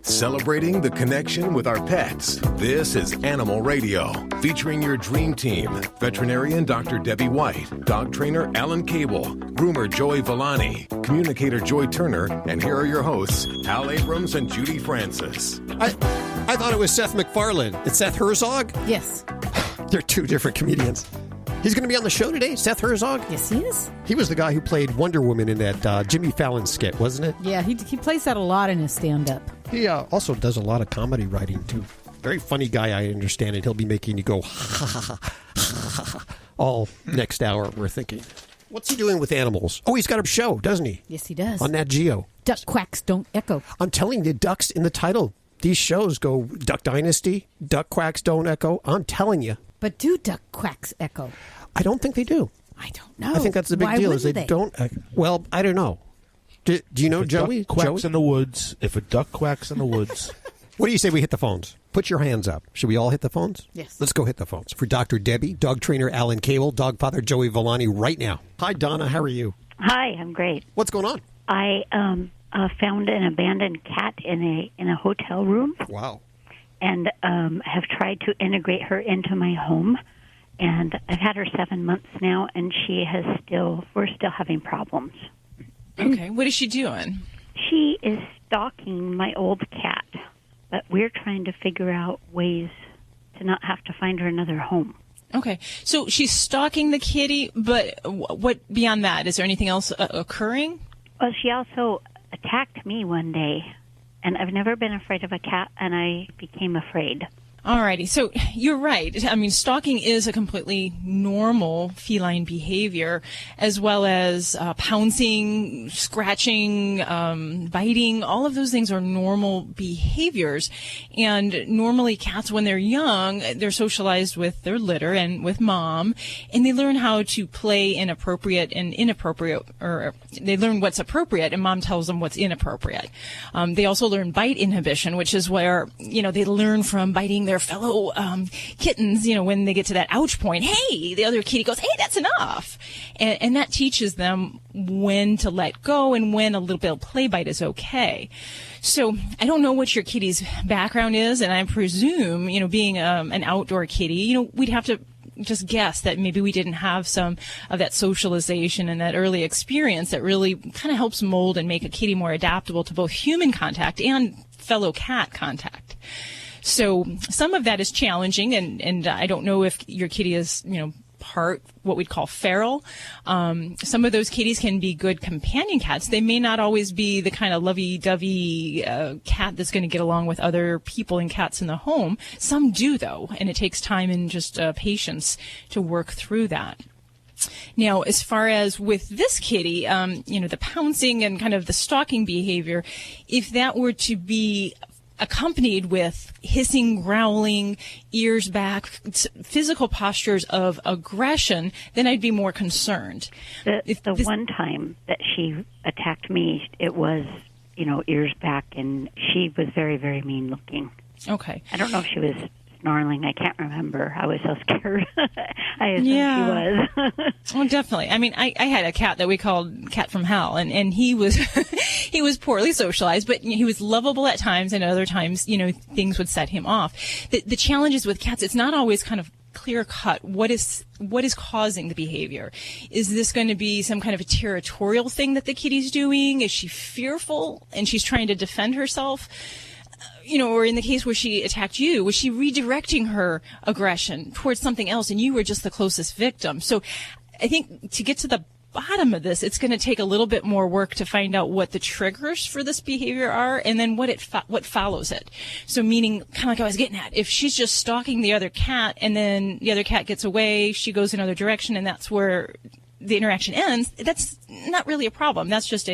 Celebrating the connection with our pets. This is Animal Radio, featuring your dream team. Veterinarian Dr. Debbie White, dog trainer Alan Cable, groomer Joey Villani, communicator Joy Turner, and here are your hosts, Hal Abrams and Judy Francis. I thought it was Seth MacFarlane. It's Seth Herzog? Yes. They're two different comedians. He's going to be on the show today, Seth Herzog? Yes, he is. He was the guy who played Wonder Woman in that Jimmy Fallon skit, wasn't it? Yeah, he plays that a lot in his stand-up. He also does a lot of comedy writing, too. Very funny guy, I understand, and he'll be making you go, ha, ha, ha, ha, ha, all next hour, we're thinking. What's he doing with animals? Oh, he's got a show, doesn't he? Yes, he does. On NatGeo. Duck Quacks Don't Echo. I'm telling you, ducks in the title. These shows go Duck Dynasty, Duck Quacks Don't Echo. I'm telling you. But do duck quacks echo? I don't think they do. I don't know. I think that's the big deal. Is they don't. Well, I don't know. Do you know, Joey? Duck quacks in the woods. If a duck quacks in the woods. What do you say we hit the phones? Put your hands up. Should we all hit the phones? Yes. Let's go hit the phones. For Dr. Debbie, dog trainer Alan Cable, dog father Joey Villani right now. Hi, Donna. How are you? Hi, I'm great. What's going on? I found an abandoned cat in a hotel room. Wow. And have tried to integrate her into my home. And I've had her 7 months now, and we're still having problems. Okay, what is she doing? She is stalking my old cat, but we're trying to figure out ways to not have to find her another home. Okay, so she's stalking the kitty, but what beyond that? Is there anything else occurring? Well, she also attacked me one day, and I've never been afraid of a cat, and I became afraid. Alrighty, so you're right. I mean, stalking is a completely normal feline behavior, as well as pouncing, scratching, biting. All of those things are normal behaviors. And normally cats, when they're young, they're socialized with their litter and with mom, and they learn how to play inappropriate and inappropriate, or they learn what's appropriate, and mom tells them what's inappropriate. They also learn bite inhibition, which is where, they learn from biting their fellow kittens, when they get to that ouch point. Hey, the other kitty goes, hey, that's enough. And that teaches them when to let go and when a little bit of play bite is okay. So I don't know what your kitty's background is, and I presume, being an outdoor kitty, we'd have to just guess that maybe we didn't have some of that socialization and that early experience that really kind of helps mold and make a kitty more adaptable to both human contact and fellow cat contact. So some of that is challenging, and I don't know if your kitty is, part what we'd call feral. Some of those kitties can be good companion cats. They may not always be the kind of lovey-dovey cat that's going to get along with other people and cats in the home. Some do, though, and it takes time and just patience to work through that. Now, as far as with this kitty, the pouncing and kind of the stalking behavior, if that were to be accompanied with hissing, growling, ears back, physical postures of aggression, then I'd be more concerned. One time that she attacked me, it was, ears back, and she was very, very mean looking. Okay. I don't know if she was snarling. I can't remember. I was so scared. I assumed she was. Oh, definitely. I mean, I had a cat that we called Cat from Hell, and he was he was poorly socialized, but he was lovable at times, and other times, things would set him off. The challenges with cats, it's not always kind of clear cut. What is causing the behavior? Is this going to be some kind of a territorial thing that the kitty's doing? Is she fearful and she's trying to defend herself? Or in the case where she attacked you, was she redirecting her aggression towards something else and you were just the closest victim? So I think to get to the bottom of this, it's going to take a little bit more work to find out what the triggers for this behavior are and then what follows it. So meaning, kind of like I was getting at, if she's just stalking the other cat and then the other cat gets away, she goes another direction, and that's where the interaction ends, that's not really a problem. That's just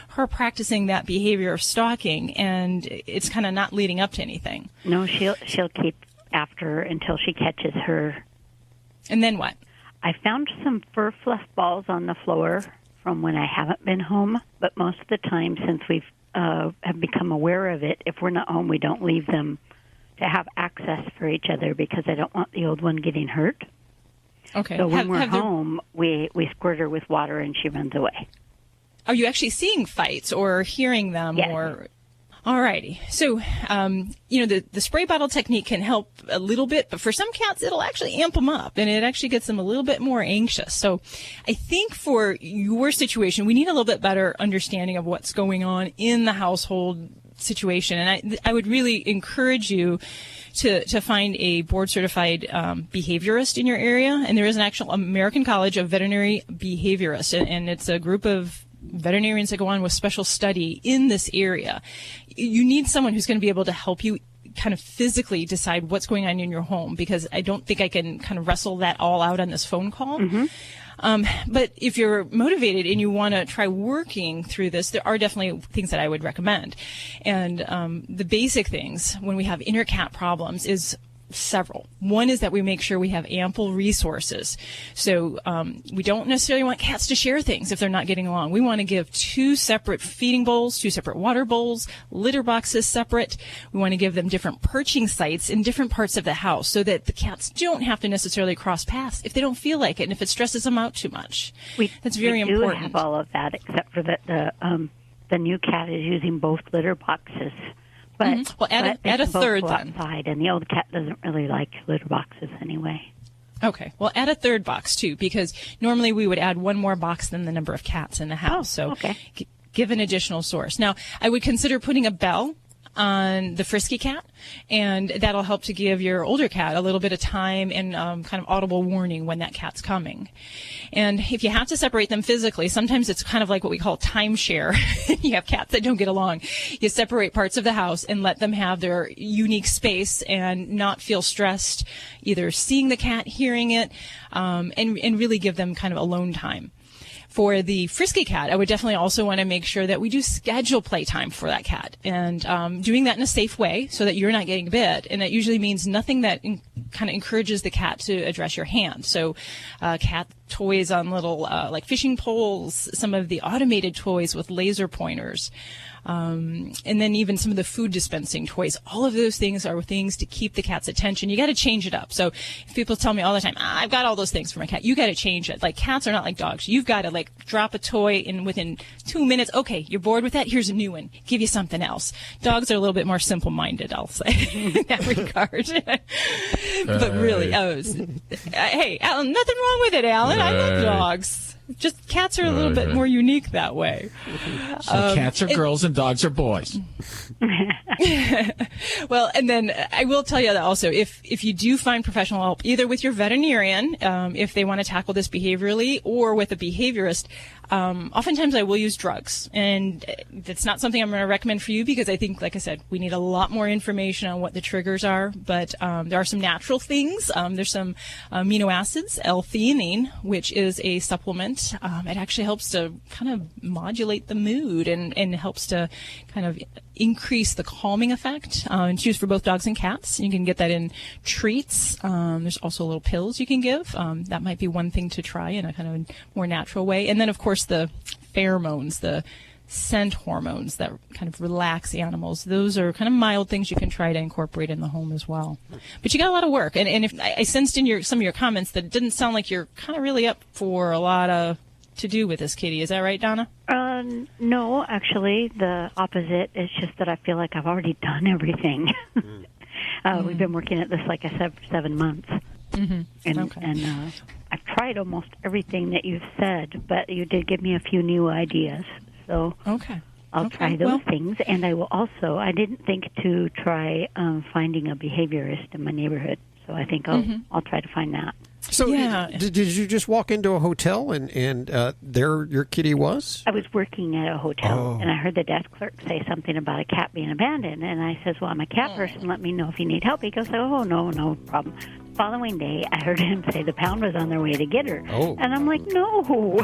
her practicing that behavior of stalking, and it's kind of not leading up to anything. No, she'll keep after her until she catches her. And then what? I found some fur fluff balls on the floor from when I haven't been home, but most of the time since we've have become aware of it, if we're not home, we don't leave them to have access for each other because I don't want the old one getting hurt. Okay. So when we're home, we squirt her with water and she runs away. Are you actually seeing fights or hearing them? Yes. Or Alrighty. So, the spray bottle technique can help a little bit, but for some cats, it'll actually amp them up, and it actually gets them a little bit more anxious. So I think for your situation, we need a little bit better understanding of what's going on in the household situation. And I would really encourage you to find a board-certified behaviorist in your area. And there is an actual American College of Veterinary Behaviorists, and it's a group of veterinarians that go on with special study in this area. You need someone who's going to be able to help you kind of physically decide what's going on in your home, because I don't think I can kind of wrestle that all out on this phone call. But if you're motivated and you want to try working through this, there are definitely things that I would recommend. And the basic things when we have inner cat problems is several. One is that we make sure we have ample resources. So we don't necessarily want cats to share things if they're not getting along. We want to give 2 separate feeding bowls, 2 separate water bowls, litter boxes separate. We want to give them different perching sites in different parts of the house so that the cats don't have to necessarily cross paths if they don't feel like it and if it stresses them out too much. That's very important. We do have all of that, except for that the new cat is using both litter boxes. But, well, add a third then. Outside, and the old cat doesn't really like litter boxes anyway. Okay. Well, add a third box, too, because normally we would add one more box than the number of cats in the house. Okay. So give an additional source. Now, I would consider putting a bell on the frisky cat, and that'll help to give your older cat a little bit of time and kind of audible warning when that cat's coming. And if you have to separate them physically, sometimes it's kind of like what we call timeshare. You have cats that don't get along. You separate parts of the house and let them have their unique space and not feel stressed, either seeing the cat, hearing it, and really give them kind of alone time. For the frisky cat, I would definitely also want to make sure that we do schedule playtime for that cat, and doing that in a safe way so that you're not getting bit. And that usually means nothing that kind of encourages the cat to address your hand. So cat toys on little like fishing poles, some of the automated toys with laser pointers, and then even some of the food dispensing toys. All of those things are things to keep the cat's attention. You got to change it up. So if people tell me all the time, I've got all those things for my cat, you got to change it. Like, cats are not like dogs. You've got to like drop a toy and within 2 minutes, okay, you're bored with that, here's a new one, give you something else. Dogs are a little bit more simple-minded, I'll say, in that regard. But really, hey, Alan, nothing wrong with it, Alan. I love dogs. Just cats are a little bit more unique that way. So cats are girls and dogs are boys. Well, and then I will tell you that also, if you do find professional help, either with your veterinarian, if they want to tackle this behaviorally, or with a behaviorist, oftentimes I will use drugs. And that's not something I'm going to recommend for you, because I think, like I said, we need a lot more information on what the triggers are. But there are some natural things. There's some amino acids, L-theanine, which is a supplement. It actually helps to kind of modulate the mood and helps to kind of increase the calming effect. It's used for both dogs and cats. You can get that in treats. There's also little pills you can give. That might be one thing to try in a kind of more natural way. And then, of course, the pheromones, the scent hormones that kind of relax animals. Those are kind of mild things you can try to incorporate in the home as well. But you got a lot of work. And if I sensed in some of your comments that it didn't sound like you're kind of really up for a lot of to do with this kitty. Is that right, Donna? No, actually, the opposite. It's just that I feel like I've already done everything. We've been working at this, like I said, for 7 months. And I've tried almost everything that you've said, but you did give me a few new ideas. So I'll try those things. And I will also, I didn't think to try finding a behaviorist in my neighborhood. So I think I'll try to find that. So did you just walk into a hotel and there your kitty was? I was working at a hotel, and I heard the desk clerk say something about a cat being abandoned. And I says, well, I'm a cat person. Let me know if you need help. He goes, oh, no problem. Following day, I heard him say the pound was on their way to get her. And I'm like, no.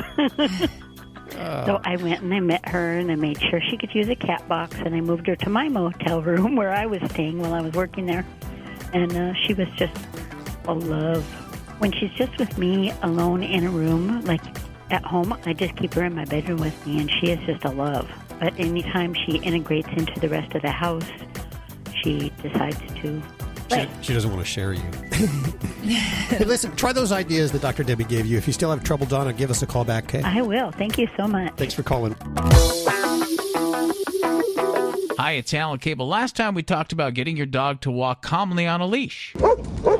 So I went and I met her, and I made sure she could use a cat box, and I moved her to my motel room where I was staying while I was working there. And she was just a love. When she's just with me alone in a room, like at home, I just keep her in my bedroom with me, and she is just a love. But anytime she integrates into the rest of the house, she decides to play. She doesn't want to share you. Hey, listen, try those ideas that Dr. Debbie gave you. If you still have trouble, Donna, give us a call back, okay? I will. Thank you so much. Thanks for calling. Hi, Hi, it's Alan Cable. Last time we talked about getting your dog to walk calmly on a leash.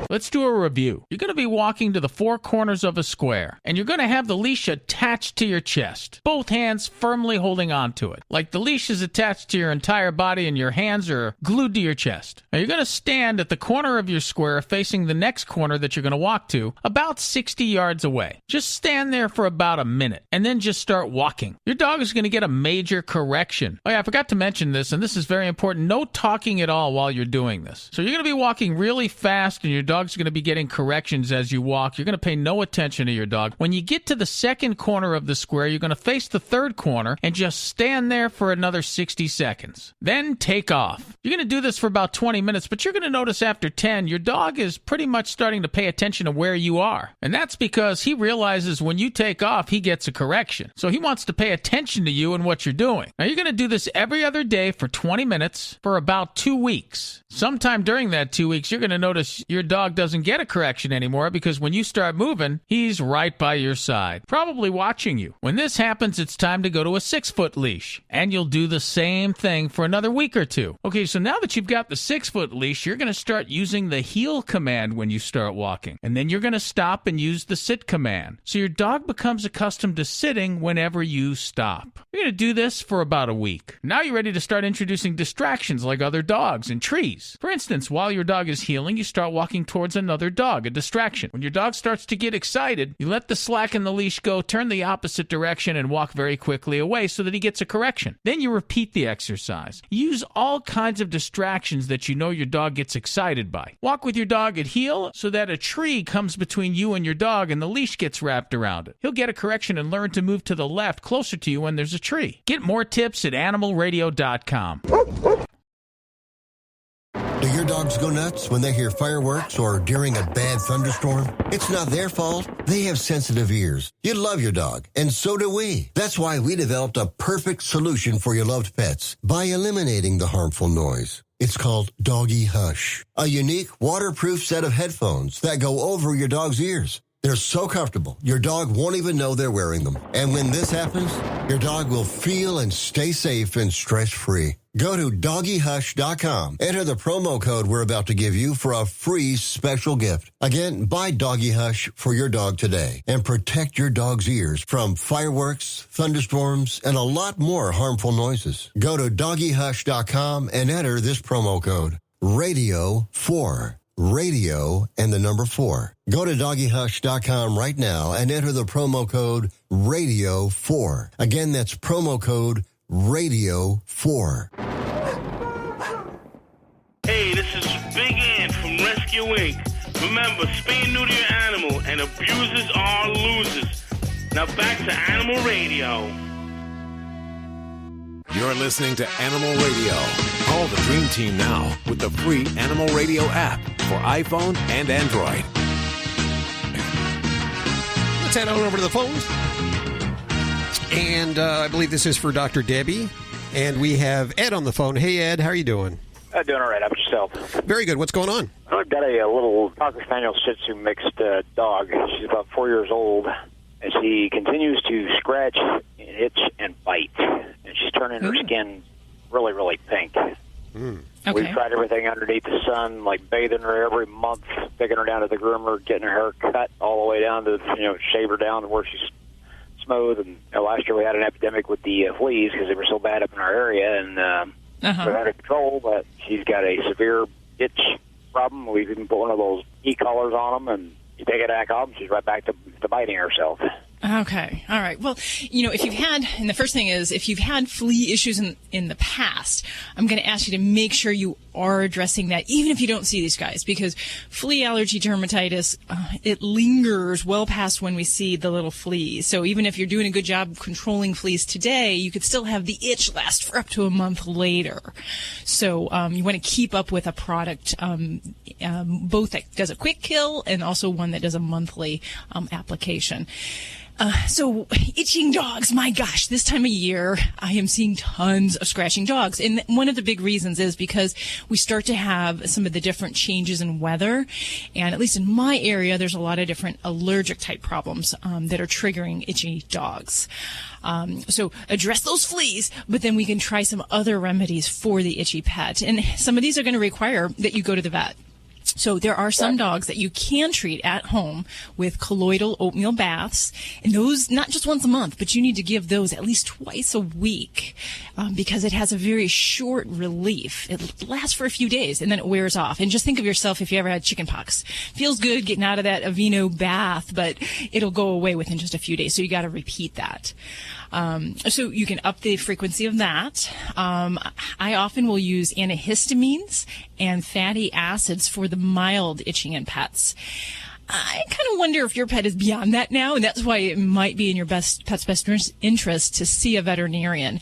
Let's do a review. You're going to be walking to the four corners of a square, and you're going to have the leash attached to your chest, both hands firmly holding onto it, like the leash is attached to your entire body and your hands are glued to your chest. Now you're going to stand at the corner of your square facing the next corner that you're going to walk to, about 60 yards away. Just stand there for about a minute, and then just start walking. Your dog is going to get a major correction. Oh yeah, I forgot to mention this, and this is very important. No talking at all while you're doing this. So you're going to be walking really fast, and your dog's going to be getting corrections as you walk. You're going to pay no attention to your dog. When you get to the second corner of the square, you're going to face the third corner and just stand there for another 60 seconds. Then take off. You're going to do this for about 20 minutes, but you're going to notice after 10, your dog is pretty much starting to pay attention to where you are. And that's because he realizes when you take off, he gets a correction. So he wants to pay attention to you and what you're doing. Now you're going to do this every other day for 20 minutes for about 2 weeks. Sometime during that 2 weeks, you're going to notice your dog doesn't get a correction anymore because when you start moving, he's right by your side, probably watching you. When this happens, it's time to go to a 6-foot leash, and you'll do the same thing for another week or two. Okay, so now that you've got the 6-foot leash, you're going to start using the heel command when you start walking, and then you're going to stop and use the sit command. So your dog becomes accustomed to sitting whenever you stop. You're going to do this for about a week. Now you're ready to start introducing distractions like other dogs and trees. For instance, while your dog is healing, you start walking towards another dog, a distraction. When your dog starts to get excited, you let the slack in the leash go, turn the opposite direction, and walk very quickly away so that he gets a correction. Then you repeat the exercise. Use all kinds of distractions that you know your dog gets excited by. Walk with your dog at heel so that a tree comes between you and your dog and the leash gets wrapped around it. He'll get a correction and learn to move to the left closer to you when there's a tree. Get more tips at animalradio.com. Do your dogs go nuts when they hear fireworks or during a bad thunderstorm? It's not their fault. They have sensitive ears. You love your dog, and so do we. That's why we developed a perfect solution for your loved pets by eliminating the harmful noise. It's called Doggy Hush, a unique waterproof set of headphones that go over your dog's ears. They're so comfortable, your dog won't even know they're wearing them. And when this happens, your dog will feel and stay safe and stress-free. Go to doggyhush.com. Enter the promo code we're about to give you for a free special gift. Again, buy Doggy Hush for your dog today and protect your dog's ears from fireworks, thunderstorms, and a lot more harmful noises. Go to doggyhush.com and enter this promo code, Radio4. Radio and the number 4. Go to doggyhush.com right now and enter the promo code Radio4. Again, that's promo code Radio4. Hey, this is Big Ant from Rescue Inc. Remember, spay and neuter your animal, and abusers are losers. Now back to Animal Radio. You're listening to Animal Radio. Call the Dream Team now with the free Animal Radio app for iPhone and Android. Let's head on over to the phones. And I believe this is for Dr. Debbie. And we have Ed on the phone. Hey, Ed, how are you doing? Doing all right. How about yourself? Very good. What's going on? I've got a little Cocker Spaniel Shih Tzu mixed dog. She's about 4 years old. And she continues to scratch, itch, and bite. And she's turning her skin really, really pink. Okay. We've tried everything underneath the sun, like bathing her every month, taking her down to the groomer, getting her hair cut all the way down to, shave her down to where she's smooth. And last year we had an epidemic with the fleas because they were so bad up in our area. And we're out of control, but she's got a severe itch problem. We've even put one of those e-collars on them, and you take it back off, and she's right back to biting herself. Okay. All right. Well, if you've had, and the first thing is, if you've had flea issues in the past, I'm going to ask you to make sure you are addressing that, even if you don't see these guys, because flea allergy dermatitis, it lingers well past when we see the little fleas. So even if you're doing a good job controlling fleas today, you could still have the itch last for up to a month later. So you want to keep up with a product, both that does a quick kill and also one that does a monthly application. So itching dogs, my gosh, this time of year, I am seeing tons of scratching dogs. And one of the big reasons is because we start to have some of the different changes in weather. And at least in my area, there's a lot of different allergic type problems that are triggering itchy dogs. So address those fleas, but then we can try some other remedies for the itchy pet. And some of these are going to require that you go to the vet. So there are some dogs that you can treat at home with colloidal oatmeal baths, and those not just once a month, but you need to give those at least twice a week because it has a very short relief. It lasts for a few days and then it wears off. And just think of yourself if you ever had chicken pox. Feels good getting out of that Aveeno bath, but it'll go away within just a few days. So you got to repeat that. So you can up the frequency of that. I often will use antihistamines and fatty acids for the mild itching in pets. I kind of wonder if your pet is beyond that now, and that's why it might be in your pet's best interest to see a veterinarian.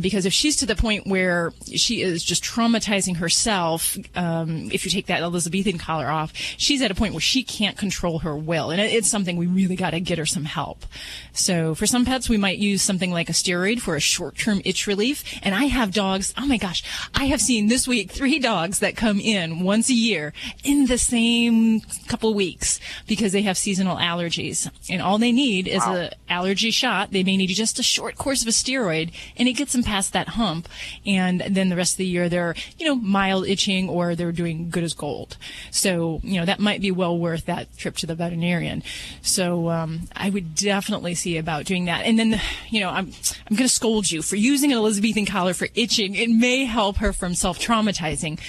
Because if she's to the point where she is just traumatizing herself, if you take that Elizabethan collar off, she's at a point where she can't control her will, and it's something we really got to get her some help. So for some pets, we might use something like a steroid for a short-term itch relief. And I have dogs, oh my gosh, I have seen this week 3 dogs that come in once a year in the same couple of weeks, because they have seasonal allergies. And all they need is an allergy shot. They may need just a short course of a steroid, and it gets them past that hump. And then the rest of the year, they're, mild itching, or they're doing good as gold. So, that might be well worth that trip to the veterinarian. So, I would definitely see about doing that. And then, I'm going to scold you for using an Elizabethan collar for itching. It may help her from self-traumatizing,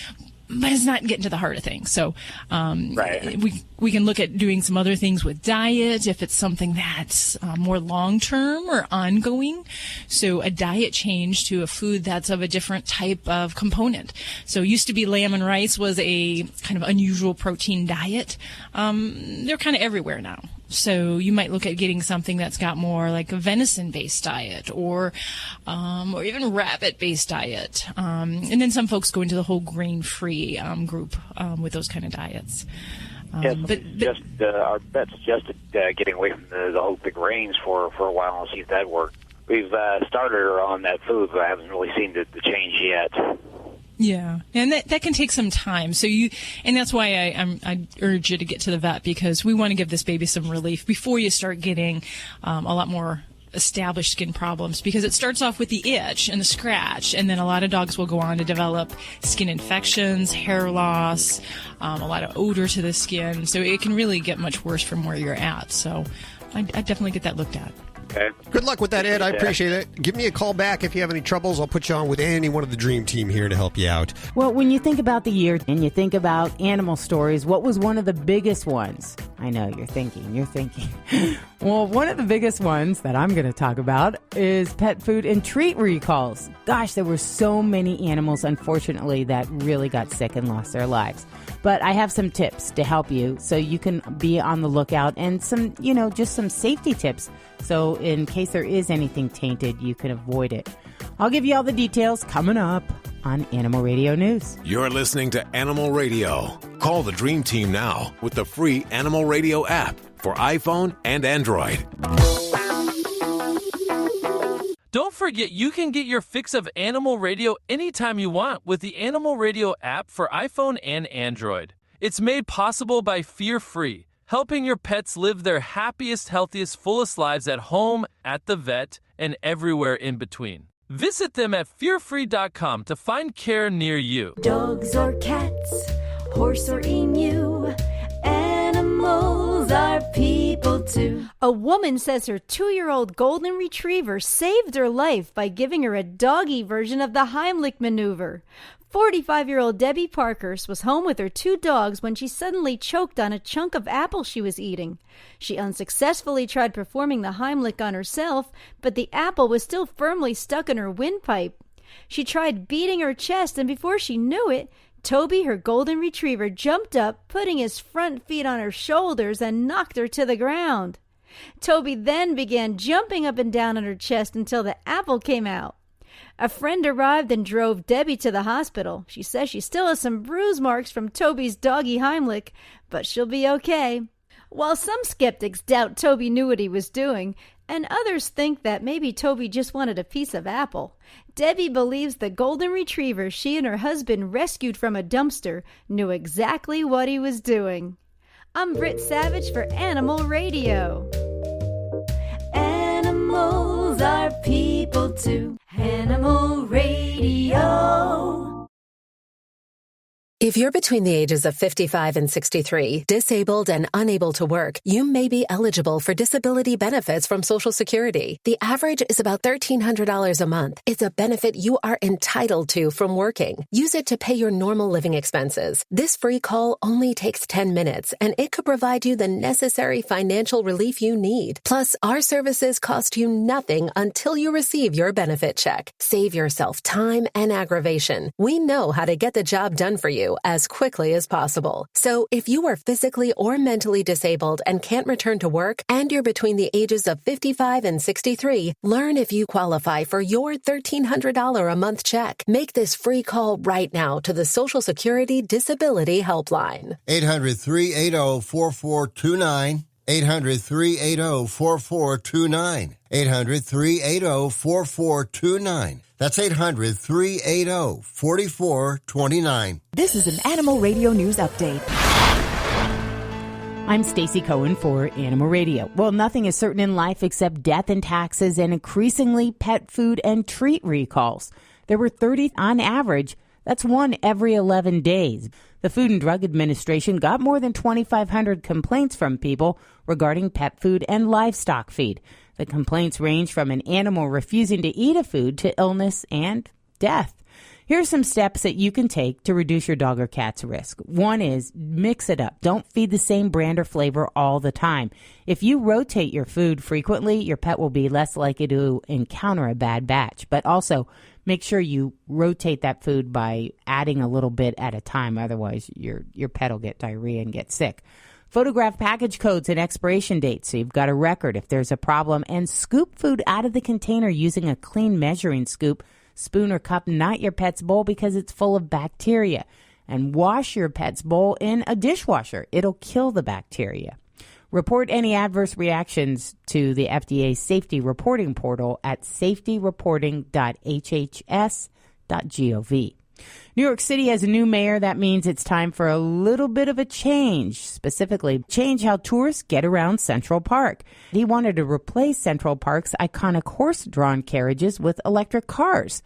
but it's not getting to the heart of things. So we can look at doing some other things with diet if it's something that's more long-term or ongoing. So a diet change to a food that's of a different type of component. So it used to be lamb and rice was a kind of unusual protein diet. They're kind of everywhere now. So you might look at getting something that's got more like a venison-based diet or even rabbit-based diet. And then some folks go into the whole grain-free group with those kind of diets. Our vet suggested getting away from the whole big grains for a while and see if that worked. We've started her on that food, but I haven't really seen the change yet. Yeah, and that can take some time. So and that's why I urge you to get to the vet, because we want to give this baby some relief before you start getting a lot more established skin problems, because it starts off with the itch and the scratch, and then a lot of dogs will go on to develop skin infections, hair loss, a lot of odor to the skin. So it can really get much worse from where you're at. So I definitely get that looked at. Okay. Good luck with that, Ed. I appreciate it. Give me a call back if you have any troubles. I'll put you on with any one of the Dream Team here to help you out. Well, when you think about the year and you think about animal stories, what was one of the biggest ones? I know, you're thinking. Well, one of the biggest ones that I'm going to talk about is pet food and treat recalls. Gosh, there were so many animals, unfortunately, that really got sick and lost their lives. But I have some tips to help you so you can be on the lookout, and some, just some safety tips. So in case there is anything tainted, you can avoid it. I'll give you all the details coming up on Animal Radio News. You're listening to Animal Radio. Call the Dream Team now with the free Animal Radio app for iPhone and Android. Don't forget, you can get your fix of Animal Radio anytime you want with the Animal Radio app for iPhone and Android. It's made possible by Fear Free, helping your pets live their happiest, healthiest, fullest lives at home, at the vet, and everywhere in between. Visit them at fearfree.com to find care near you. Dogs or cats, horse or emu, animals are people too. A woman says her 2-year-old golden retriever saved her life by giving her a doggy version of the Heimlich maneuver. 45-year-old Debbie Parkhurst was home with her 2 dogs when she suddenly choked on a chunk of apple she was eating. She unsuccessfully tried performing the Heimlich on herself, but the apple was still firmly stuck in her windpipe. She tried beating her chest, and before she knew it, Toby, her golden retriever, jumped up, putting his front feet on her shoulders and knocked her to the ground. Toby then began jumping up and down on her chest until the apple came out. A friend arrived and drove Debbie to the hospital. She says she still has some bruise marks from Toby's doggy Heimlich, but she'll be okay. While some skeptics doubt Toby knew what he was doing, and others think that maybe Toby just wanted a piece of apple, Debbie believes the golden retriever she and her husband rescued from a dumpster knew exactly what he was doing. I'm Britt Savage for Animal Radio. Animals are people too. Animal Radio. If you're between the ages of 55 and 63, disabled and unable to work, you may be eligible for disability benefits from Social Security. The average is about $1,300 a month. It's a benefit you are entitled to from working. Use it to pay your normal living expenses. This free call only takes 10 minutes, and it could provide you the necessary financial relief you need. Plus, our services cost you nothing until you receive your benefit check. Save yourself time and aggravation. We know how to get the job done for you as quickly as possible. So if you are physically or mentally disabled and can't return to work, and you're between the ages of 55 and 63, learn if you qualify for your $1,300 a month check. Make this free call right now to the Social Security Disability Helpline. 800-380-4429. 800-380-4429. 800-380-4429. That's 800-380-4429. This is an Animal Radio News Update. I'm Stacy Cohen for Animal Radio. Well, nothing is certain in life except death and taxes and increasingly pet food and treat recalls. There were 30 on average. That's one every 11 days. The Food and Drug Administration got more than 2,500 complaints from people regarding pet food and livestock feed. The complaints range from an animal refusing to eat a food to illness and death. Here are some steps that you can take to reduce your dog or cat's risk. One is mix it up. Don't feed the same brand or flavor all the time. If you rotate your food frequently, your pet will be less likely to encounter a bad batch. But also, make sure you rotate that food by adding a little bit at a time. Otherwise, your pet will get diarrhea and get sick. Photograph package codes and expiration dates so you've got a record if there's a problem. And scoop food out of the container using a clean measuring scoop, spoon or cup, not your pet's bowl because it's full of bacteria. And wash your pet's bowl in a dishwasher. It'll kill the bacteria. Report any adverse reactions to the FDA safety reporting portal at safetyreporting.hhs.gov. New York City has a new mayor. That means it's time for a little bit of a change, specifically change how tourists get around Central Park. He wanted to replace Central Park's iconic horse-drawn carriages with electric cars.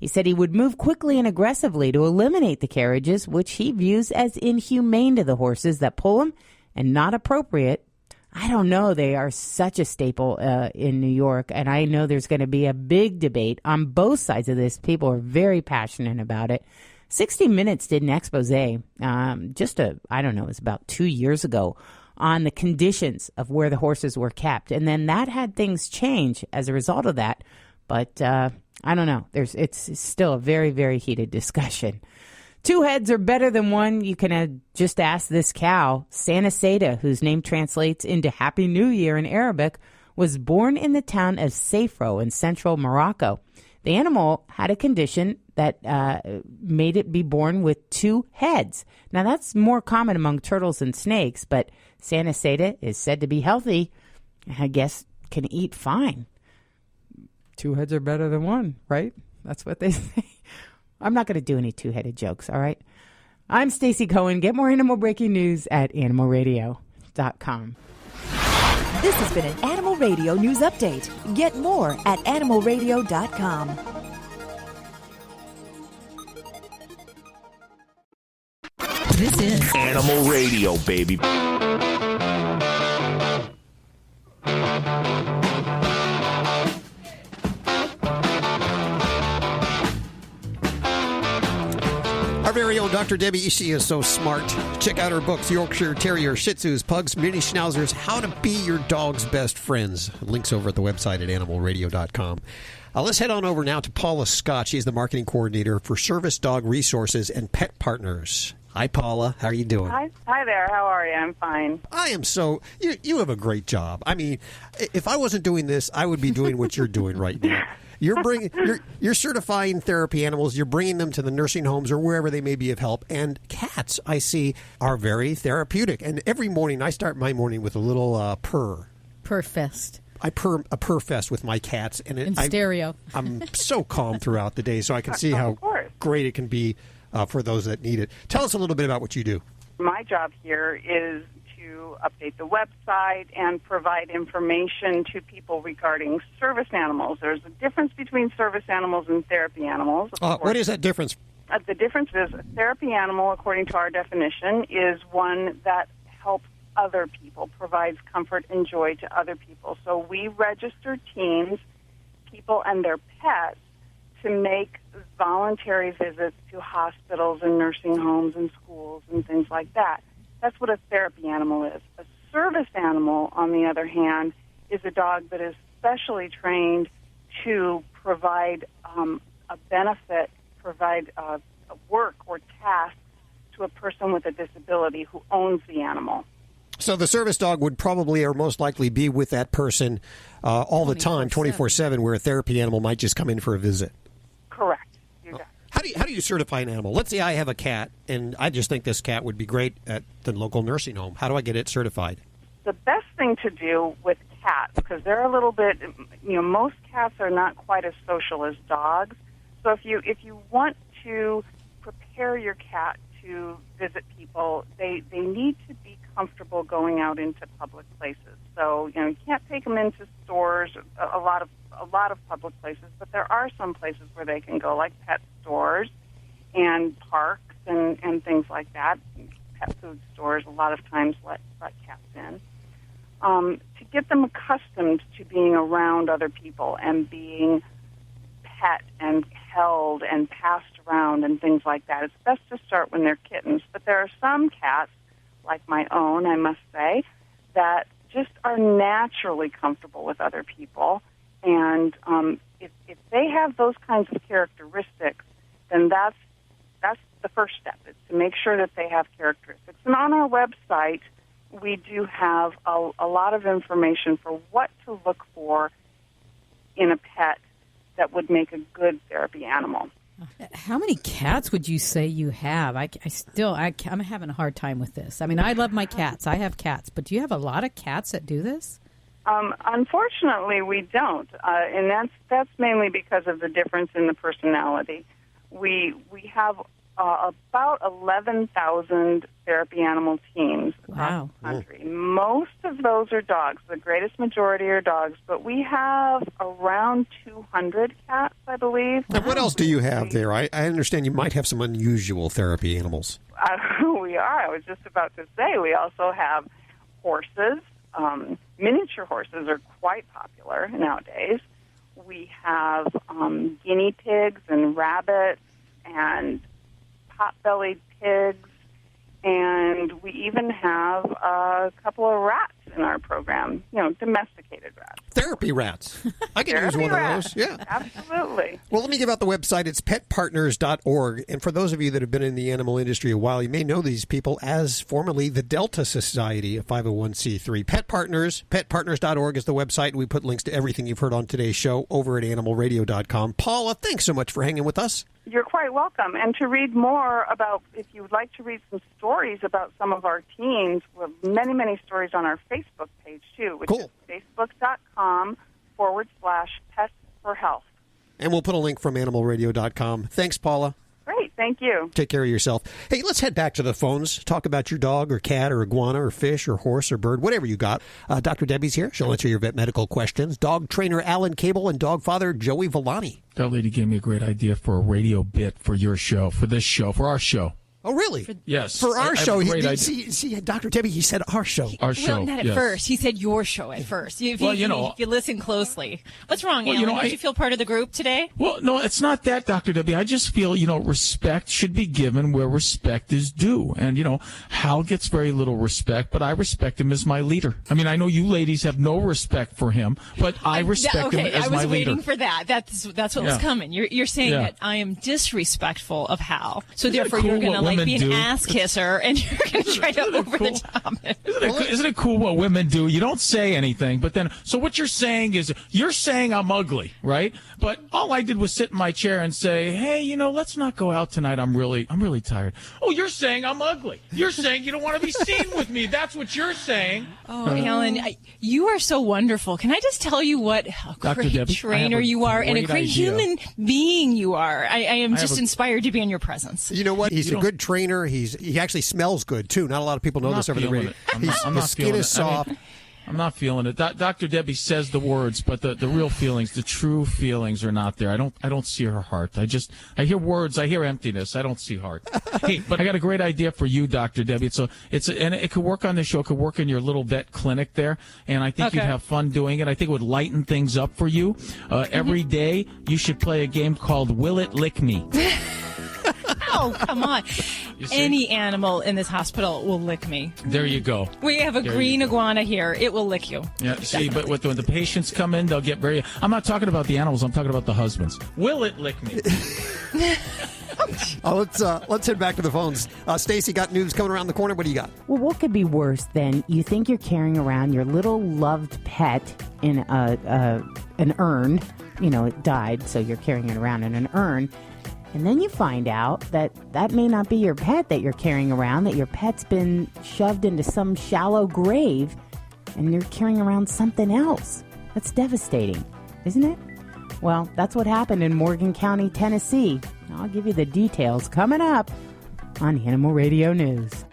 He said he would move quickly and aggressively to eliminate the carriages, which he views as inhumane to the horses that pull him and not appropriate. I don't know. They are such a staple in New York, and I know there's going to be a big debate on both sides of this. People are very passionate about it. 60 Minutes did an expose it was about 2 years ago, on the conditions of where the horses were kept. And then that had things change as a result of that. But I don't know. It's still a very, very heated discussion. Two heads are better than one. You can just ask this cow. Santa Seda, whose name translates into Happy New Year in Arabic, was born in the town of Safro in central Morocco. The animal had a condition that made it be born with two heads. Now, that's more common among turtles and snakes, but Santa Seda is said to be healthy. I guess can eat fine. Two heads are better than one, right? That's what they say. I'm not going to do any two-headed jokes, all right? I'm Stacy Cohen. Get more animal breaking news at animalradio.com. This has been an Animal Radio News Update. Get more at animalradio.com. This is Animal Radio, baby. Our very own Dr. Debbie Ishii is so smart. Check out her books, Yorkshire Terrier, Shih Tzus, Pugs, Mini Schnauzers, How to Be Your Dog's Best Friends. Links over at the website at animalradio.com. Let's head on over now to Paula Scott. She's the marketing coordinator for Service Dog Resources and Pet Partners. Hi, Paula. How are you doing? Hi there. How are you? I'm fine. I am so... You have a great job. I mean, if I wasn't doing this, I would be doing what you're doing right now. You're certifying therapy animals. You're bringing them to the nursing homes or wherever they may be of help. And cats, I see, are very therapeutic. And every morning, I start my morning with a little purr. Purr fest. I purr a purr fest with my cats, and In stereo. I'm so calm throughout the day, so I can see how great it can be for those that need it. Tell us a little bit about what you do. My job here is to update the website and provide information to people regarding service animals. There's a difference between service animals and therapy animals. What is that difference? The difference is a therapy animal, according to our definition, is one that helps other people, provides comfort and joy to other people. So we register teams, people and their pets, to make voluntary visits to hospitals and nursing homes and schools and things like that. That's what a therapy animal is. A service animal, on the other hand, is a dog that is specially trained to provide a benefit, provide a work or task to a person with a disability who owns the animal. So the service dog would probably or most likely be with that person all the time, 24/7, where a therapy animal might just come in for a visit. Correct. You got it. How do you certify an animal? Let's say I have a cat, and I just think this cat would be great at the local nursing home. How do I get it certified? The best thing to do with cats, because they're a little bit, most cats are not quite as social as dogs. So if you want to prepare your cat to visit people, they need to be comfortable going out into public places. So you can't take them into stores, a lot of public places, but there are some places where they can go, like pet stores and parks and things like that. Pet food stores a lot of times let cats in. To get them accustomed to being around other people and being pet and held and passed around and things like that. It's best to start when they're kittens. But there are some cats, like my own, I must say, that just are naturally comfortable with other people. And if they have those kinds of characteristics, then that's the first step, is to make sure that they have characteristics. And on our website, we do have a lot of information for what to look for in a pet that would make a good therapy animal. How many cats would you say you have? I'm having a hard time with this. I mean, I love my cats. I have cats. But do you have a lot of cats that do this? Unfortunately, we don't. And that's mainly because of the difference in the personality. We have about 11,000 therapy animal teams across the country. Most of those are dogs. The greatest majority are dogs, but we have around 200 cats, I believe. Now, what else do you have there? I understand you might have some unusual therapy animals. We are. I was just about to say we also have horses. Miniature horses are quite popular nowadays. We have guinea pigs and rabbits and pot-bellied pigs, and we even have a couple of rats in our program, domesticated rats. Therapy rats. I can use one of those. Yeah. Absolutely. Well, let me give out the website. It's petpartners.org. And for those of you that have been in the animal industry a while, you may know these people as formerly the Delta Society, a 501c3. petpartners.org is the website. We put links to everything you've heard on today's show over at animalradio.com. Paula, thanks so much for hanging with us. You're quite welcome. And to read more about, if you would like to read some stories about some of our teams, we have many, many stories on our Facebook page, too, which is facebook.com/pets for health. And we'll put a link from animalradio.com. Thanks, Paula. Great. Thank you. Take care of yourself. Hey, let's head back to the phones. Talk about your dog or cat or iguana or fish or horse or bird, whatever you got. Dr. Debbie's here. She'll answer your vet medical questions. Dog trainer Alan Cable and dog father Joey Villani. That lady gave me a great idea for a radio bit for your show, for this show, for our show. Oh, really? Yes. For our show. See, Dr. Debbie, he said our show. Our show. Well, not at first. He said your show at first. If you listen closely. What's wrong, Alan? Don't you feel part of the group today? Well, no, it's not that, Dr. Debbie. I just feel, respect should be given where respect is due. And, Hal gets very little respect, but I respect him as my leader. I mean, I know you ladies have no respect for him, but I respect him as my leader. I was waiting for that. That's what was coming. You're saying that I am disrespectful of Hal. So therefore you're going to women be an do. ass kisser, and you're going to try to over the top it. Isn't it cool what women do? You don't say anything, but then, so what you're saying is, you're saying I'm ugly, right? But all I did was sit in my chair and say, hey, let's not go out tonight. I'm really tired. Oh, you're saying I'm ugly. You're saying you don't want to be seen with me. That's what you're saying. Oh, Alan, you are so wonderful. Can I just tell you what a great Debbie, trainer you are and a great human being you are? I am just inspired to be in your presence. You know what? He's a good trainer. He actually smells good, too. Not a lot of people know this over the radio. His skin is soft. I'm not feeling it. Dr. Debbie says the words, but the real feelings, the true feelings are not there. I don't see her heart. I hear words, I hear emptiness. I don't see heart. Hey, but I got a great idea for you, Dr. Debbie. And it could work on the show. It could work in your little vet clinic there, and I think you'd have fun doing it. I think it would lighten things up for you. Every day, you should play a game called Will It Lick Me? Oh, come on. Any animal in this hospital will lick me. There you go. We have a green iguana here. It will lick you. Yeah, see, but when the patients come in, they'll get very... I'm not talking about the animals. I'm talking about the husbands. Will it lick me? Let's head back to the phones. Stacy, got news coming around the corner. What do you got? Well, what could be worse than you think you're carrying around your little loved pet in an urn. It died, so you're carrying it around in an urn. And then you find out that may not be your pet that you're carrying around, that your pet's been shoved into some shallow grave, and you're carrying around something else. That's devastating, isn't it? Well, that's what happened in Morgan County, Tennessee. I'll give you the details coming up on Animal Radio News.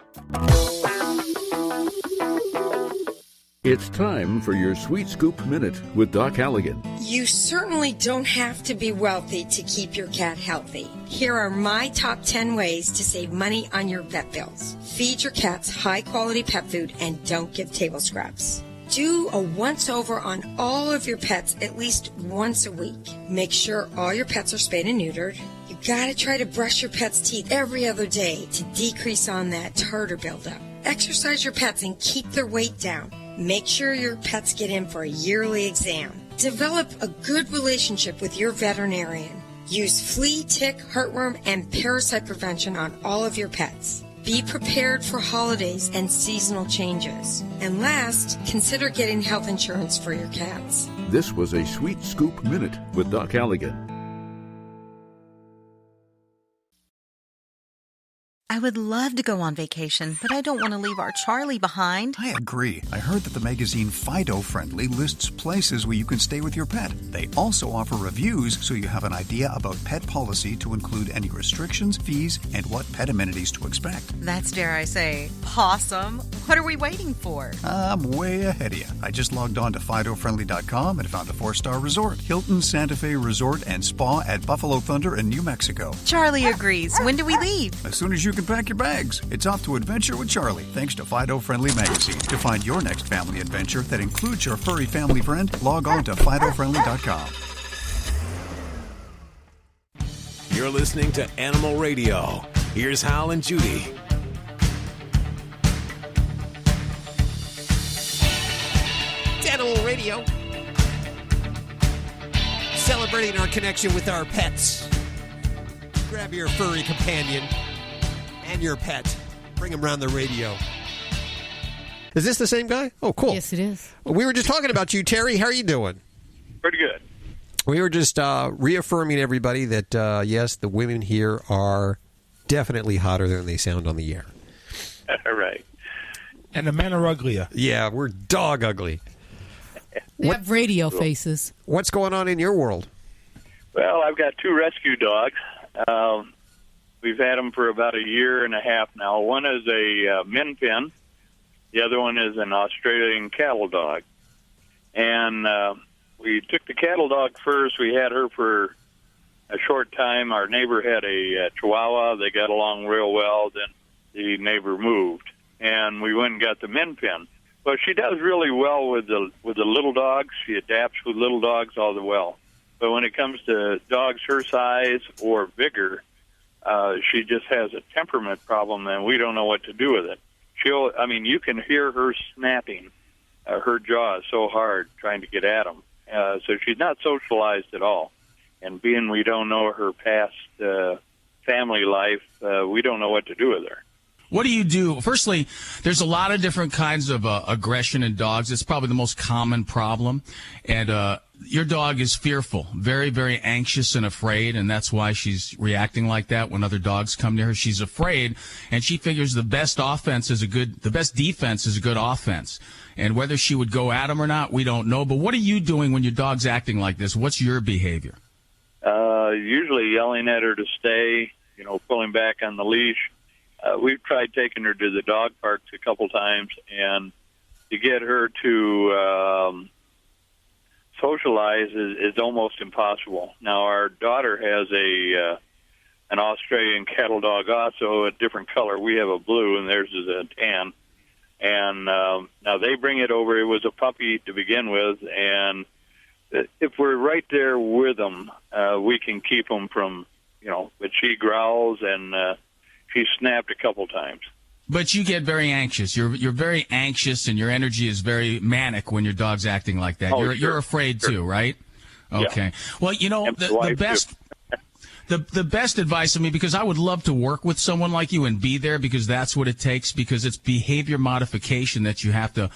It's time for your Sweet Scoop Minute with Doc Halligan. You certainly don't have to be wealthy to keep your cat healthy. Here are my top 10 ways to save money on your vet bills. Feed your cats high-quality pet food and don't give table scraps. Do a once-over on all of your pets at least once a week. Make sure all your pets are spayed and neutered. You gotta try to brush your pet's teeth every other day to decrease on that tartar buildup. Exercise your pets and keep their weight down. Make sure your pets get in for a yearly exam. Develop a good relationship with your veterinarian. Use flea, tick, heartworm, and parasite prevention on all of your pets. Be prepared for holidays and seasonal changes. And last, consider getting health insurance for your cats. This was a Sweet Scoop Minute with Doc Halligan. I would love to go on vacation, but I don't want to leave our Charlie behind. I agree. I heard that the magazine Fido Friendly lists places where you can stay with your pet. They also offer reviews so you have an idea about pet policy to include any restrictions, fees, and what pet amenities to expect. That's, dare I say, awesome. What are we waiting for? I'm way ahead of you. I just logged on to FidoFriendly.com and found a 4-star resort. Hilton Santa Fe Resort and Spa at Buffalo Thunder in New Mexico. Charlie agrees. When do we leave? As soon as you can pack your bags. It's off to adventure with Charlie, thanks to Fido Friendly Magazine. To find your next family adventure that includes your furry family friend, log on to FidoFriendly.com. You're listening to Animal Radio. Here's Hal and Judy. It's Animal Radio. Celebrating our connection with our pets. Grab your furry companion and your pet. Bring them around the radio. Is this the same guy? Oh, cool. Yes, it is. Well, we were just talking about you, Terry. How are you doing? Pretty good. We were just reaffirming everybody that, yes, the women here are definitely hotter than they sound on the air. All right. And the men are uglier. Yeah, we're dog ugly. They have radio faces. What's going on in your world? Well, I've got 2 rescue dogs. We've had them for about a year and a half now. One is a min pin. The other one is an Australian cattle dog. And we took the cattle dog first. We had her for a short time. Our neighbor had a Chihuahua. They got along real well. Then the neighbor moved, and we went and got the min pin. But she does really well with the little dogs. She adapts with little dogs all the well. But when it comes to dogs her size or bigger, she just has a temperament problem, and we don't know what to do with it. You can hear her snapping her jaws so hard trying to get at them. So she's not socialized at all. And being we don't know her past family life, we don't know what to do with her. What do you do? Firstly, there's a lot of different kinds of aggression in dogs. It's probably the most common problem. And your dog is fearful, very, very anxious and afraid, and that's why she's reacting like that when other dogs come near her. She's afraid, and she figures the best defense is a good offense. And whether she would go at him or not, we don't know. But what are you doing when your dog's acting like this? What's your behavior? Usually yelling at her to stay, pulling back on the leash. We've tried taking her to the dog parks a couple times, and to get her to socialize is almost impossible. Now, our daughter has an Australian cattle dog, also a different color. We have a blue, and theirs is a tan. And now they bring it over. It was a puppy to begin with, and if we're right there with them, we can keep them from, but she growls, and she snapped a couple times. But you get very anxious. You're very anxious, and your energy is very manic when your dog's acting like that. You're afraid too, right? Okay. Yeah. Well, the best advice, because I would love to work with someone like you and be there, because that's what it takes, because it's behavior modification that you have to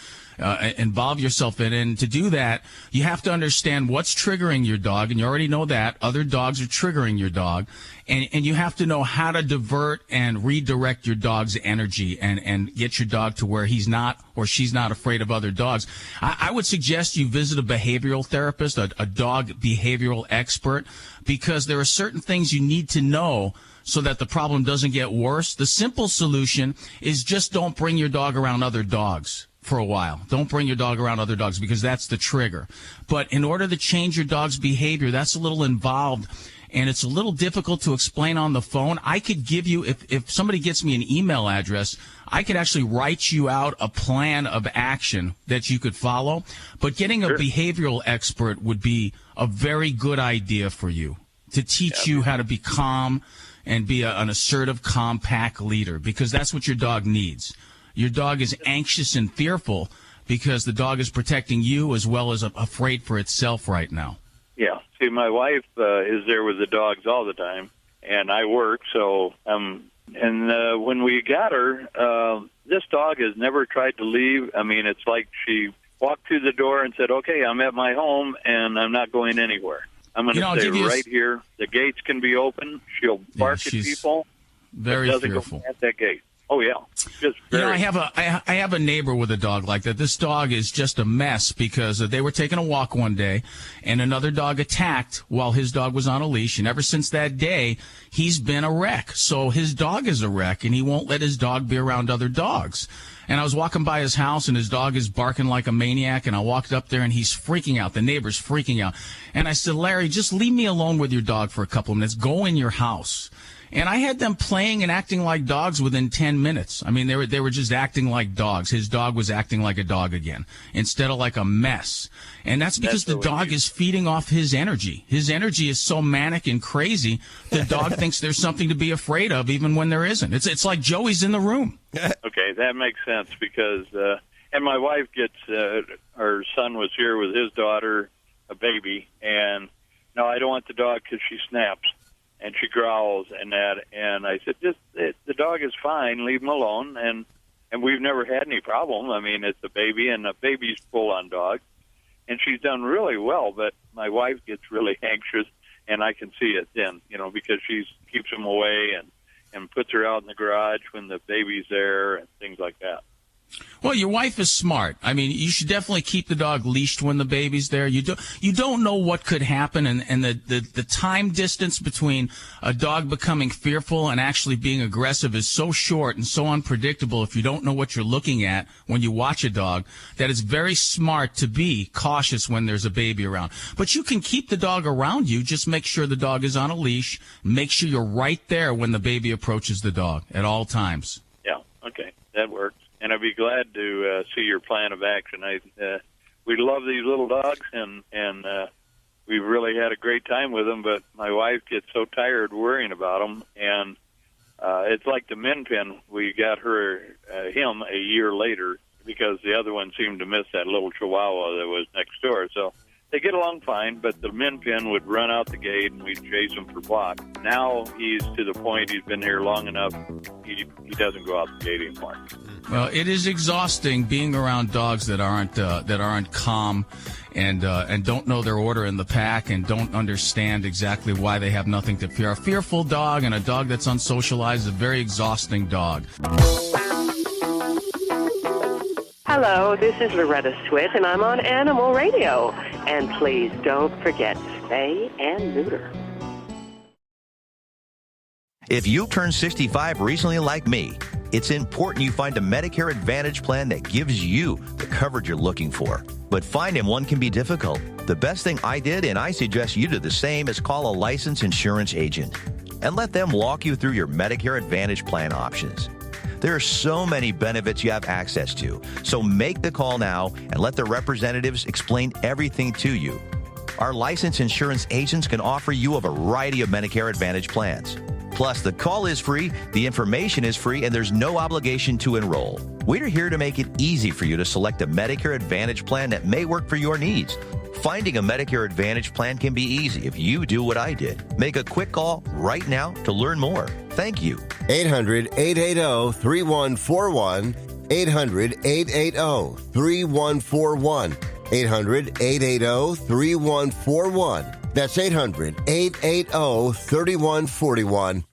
involve yourself in. And to do that, you have to understand what's triggering your dog, and you already know that. Other dogs are triggering your dog. And you have to know how to divert and redirect your dog's energy and get your dog to where he's not or she's not afraid of other dogs. I would suggest you visit a behavioral therapist, a dog behavioral expert, because there are certain things you need to know so that the problem doesn't get worse. The simple solution is just don't bring your dog around other dogs for a while. Don't bring your dog around other dogs, because that's the trigger. But in order to change your dog's behavior, that's a little involved, and it's a little difficult to explain on the phone. I could give you, if somebody gets me an email address, I could actually write you out a plan of action that you could follow. But getting a behavioral expert would be a very good idea for you, to teach you how to be calm and be an assertive, compact leader, because that's what your dog needs. Your dog is anxious and fearful because the dog is protecting you as well as afraid for itself right now. Yeah. See, my wife is there with the dogs all the time, and I work, so when we got her, this dog has never tried to leave. It's like she walked through the door and said, okay, I'm at my home, and I'm not going anywhere. I'm going to stay right here. The gates can be open. She'll bark at people. Very doesn't fearful. Go past that gate. Oh, yeah. Just very... I have a neighbor with a dog like that. This dog is just a mess because they were taking a walk one day, and another dog attacked while his dog was on a leash. And ever since that day, he's been a wreck. So his dog is a wreck, and he won't let his dog be around other dogs. And I was walking by his house, and his dog is barking like a maniac, and I walked up there, and he's freaking out. The neighbor's freaking out. And I said, Larry, just leave me alone with your dog for a couple of minutes. Go in your house. And I had them playing and acting like dogs within 10 minutes. They were just acting like dogs. His dog was acting like a dog again instead of like a mess. And that's because the dog is feeding off his energy. His energy is so manic and crazy, the dog thinks there's something to be afraid of even when there isn't. It's like Joey's in the room. Okay, that makes sense because, and my wife gets, her son was here with his daughter, a baby, and no, I don't want the dog because she snaps. And she growls and that, and I said, the dog is fine, leave him alone, and we've never had any problem. It's a baby, and a baby's full-on dog, and she's done really well, but my wife gets really anxious, and I can see it then, because she keeps him away and puts her out in the garage when the baby's there and things like that. Well, your wife is smart. You should definitely keep the dog leashed when the baby's there. You don't know what could happen, and the time distance between a dog becoming fearful and actually being aggressive is so short and so unpredictable if you don't know what you're looking at when you watch a dog, that it's very smart to be cautious when there's a baby around. But you can keep the dog around you. Just make sure the dog is on a leash. Make sure you're right there when the baby approaches the dog at all times. Yeah, okay, that works. And I'd be glad to see your plan of action. We love these little dogs, and we've really had a great time with them, but my wife gets so tired worrying about them, and it's like the min pin. We got him a year later because the other one seemed to miss that little chihuahua that was next door. So They get along fine, but the min pin would run out the gate and we'd chase him for blocks. Now he's to the point, he's been here long enough, he doesn't go out the gate anymore. Well, it is exhausting being around dogs that aren't calm and don't know their order in the pack and don't understand exactly why they have nothing to fear. A fearful dog and a dog that's unsocialized is a very exhausting dog. Hello, this is Loretta Swit, and I'm on Animal Radio. And please don't forget to spay and neuter. If you turned 65 recently like me, it's important you find a Medicare Advantage plan that gives you the coverage you're looking for. But finding one can be difficult. The best thing I did, and I suggest you do the same, is call a licensed insurance agent and let them walk you through your Medicare Advantage plan options. There are so many benefits you have access to, so make the call now and let the representatives explain everything to you. Our licensed insurance agents can offer you a variety of Medicare Advantage plans. Plus, the call is free, the information is free, and there's no obligation to enroll. We're here to make it easy for you to select a Medicare Advantage plan that may work for your needs. Finding a Medicare Advantage plan can be easy if you do what I did. Make a quick call right now to learn more. Thank you. 800-880-3141. 800-880-3141. 800-880-3141. That's 800-880-3141.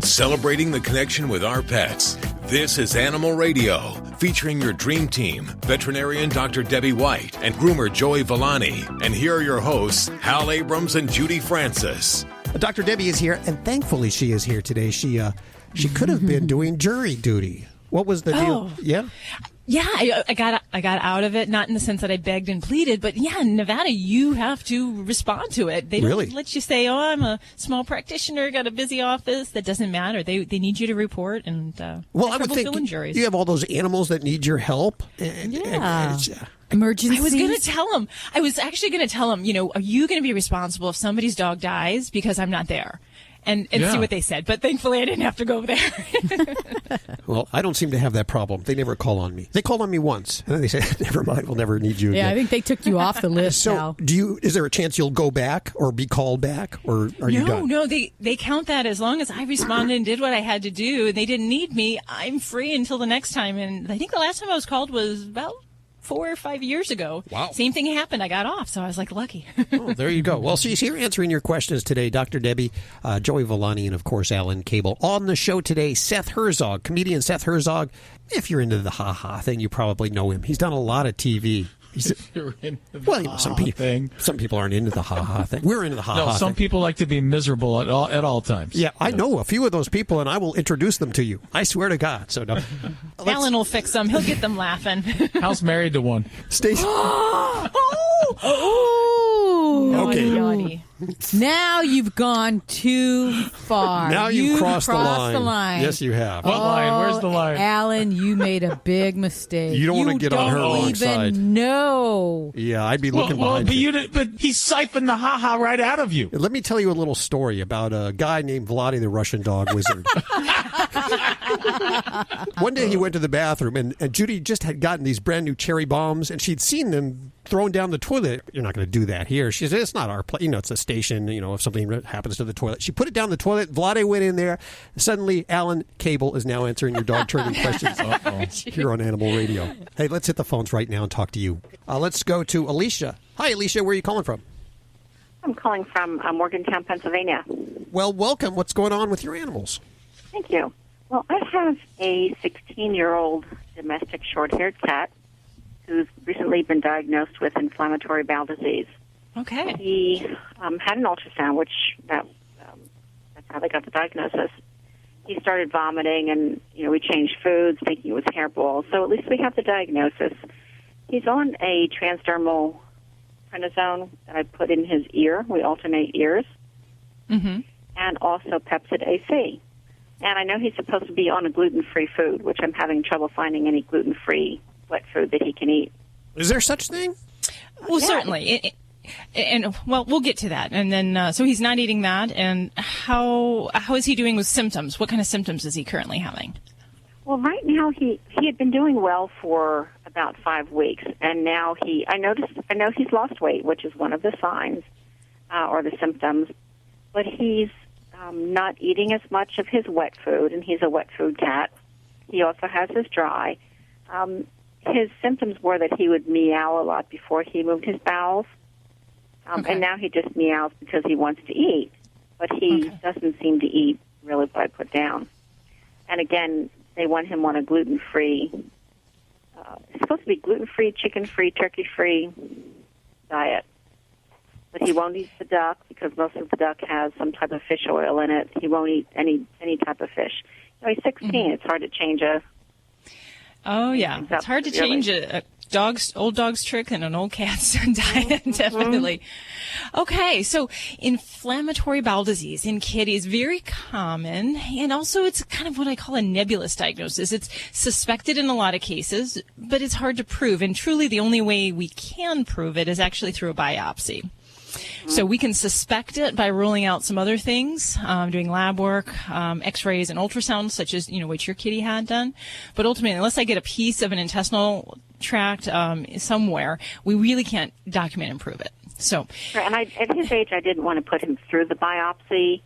Celebrating the connection with our pets. This is Animal Radio, featuring your dream team, veterinarian Dr. Debbie White and groomer Joey Villani. And here are your hosts, Hal Abrams and Judy Francis. Dr. Debbie is here, and thankfully she is here today. She could have been doing jury duty. What was the deal? Yeah? Yeah, I got out of it, not in the sense that I begged and pleaded, but yeah, in Nevada, you have to respond to it. They don't let you say, "Oh, I'm a small practitioner, got a busy office." That doesn't matter. They need you to report, and well, I would think you have all those animals that need your help. Emergencies. I was going to tell him. I was actually going to tell him, are you going to be responsible if somebody's dog dies because I'm not there? And see what they said. But thankfully, I didn't have to go there. Well, I don't seem to have that problem. They never call on me. They called on me once, and then they said, "Never mind, we'll never need you again." Yeah, I think they took you off the list. So, now. is there a chance you'll go back or be called back, or are you done? No, they count that as long as I responded and did what I had to do. They didn't need me. I'm free until the next time. And I think the last time I was called was about 4 or 5 years ago. Wow. Same thing happened. I got off, so I was like lucky. Oh, there you go. Well, she's here answering your questions today. Dr. Debbie, Joey Villani, and of course, Alan Cable. On the show today, Seth Herzog, comedian Seth Herzog. If you're into the ha-ha thing, you probably know him. He's done a lot of TV. Some people aren't into the ha-ha thing. We're into the ha-ha thing. No, some people like to be miserable at all times. Yeah, I know a few of those people, and I will introduce them to you. I swear to God. So, no. Alan will fix them. He'll get them laughing. Hal's married to one. Stacey. Okay. Naughty. Now you've gone too far. Now you've crossed the line. Yes, you have. What line? Where's the line? Alan, you made a big mistake. You don't want to get on her wrong side. No. Yeah, I'd be looking behind you. But he siphoned the ha-ha right out of you. Let me tell you a little story about a guy named Vladi the Russian dog wizard. One day he went to the bathroom, and Judy just had gotten these brand new cherry bombs, and she'd seen them thrown down the toilet. You're not going to do that here. She said, it's not our place. It's a station. If something happens to the toilet. She put it down the toilet. Vlade went in there. Suddenly, Alan Cable is now answering your dog training questions here on Animal Radio. Hey, let's hit the phones right now and talk to you. Let's go to Alicia. Hi, Alicia. Where are you calling from? I'm calling from Morgantown, Pennsylvania. Well, welcome. What's going on with your animals? Thank you. Well, I have a 16-year-old domestic short-haired cat who's recently been diagnosed with inflammatory bowel disease. Okay. He had an ultrasound, which that's how they got the diagnosis. He started vomiting, and we changed foods, thinking it was hairballs. So at least we have the diagnosis. He's on a transdermal prednisone that I put in his ear. We alternate ears, and also Pepsid AC. And I know he's supposed to be on a gluten-free food, which I'm having trouble finding any gluten-free wet food that he can eat. Is there such thing? Well, certainly. We'll get to that. And then, so he's not eating that. And how is he doing with symptoms? What kind of symptoms is he currently having? Well, right now he had been doing well for about 5 weeks, and now I know he's lost weight, which is one of the signs or the symptoms, but he's not eating as much of his wet food, and he's a wet food cat. He also has his dry. His symptoms were that he would meow a lot before he moved his bowels, and now he just meows because he wants to eat, but he doesn't seem to eat really what I put down. And again, they want him on a gluten-free, it's supposed to be gluten-free, chicken-free, turkey-free diet. But he won't eat the duck because most of the duck has some type of fish oil in it. He won't eat any type of fish. He's 16. It's hard to change a... Oh, yeah. It's hard to change a old dog's trick and an old cat's diet, definitely. Okay, so inflammatory bowel disease in kitties, very common, and also it's kind of what I call a nebulous diagnosis. It's suspected in a lot of cases, but it's hard to prove, and truly the only way we can prove it is actually through a biopsy. So we can suspect it by ruling out some other things, doing lab work, x-rays and ultrasounds, such as, what your kitty had done. But ultimately, unless I get a piece of an intestinal tract somewhere, we really can't document and prove it. So, and at his age, I didn't want to put him through the biopsy.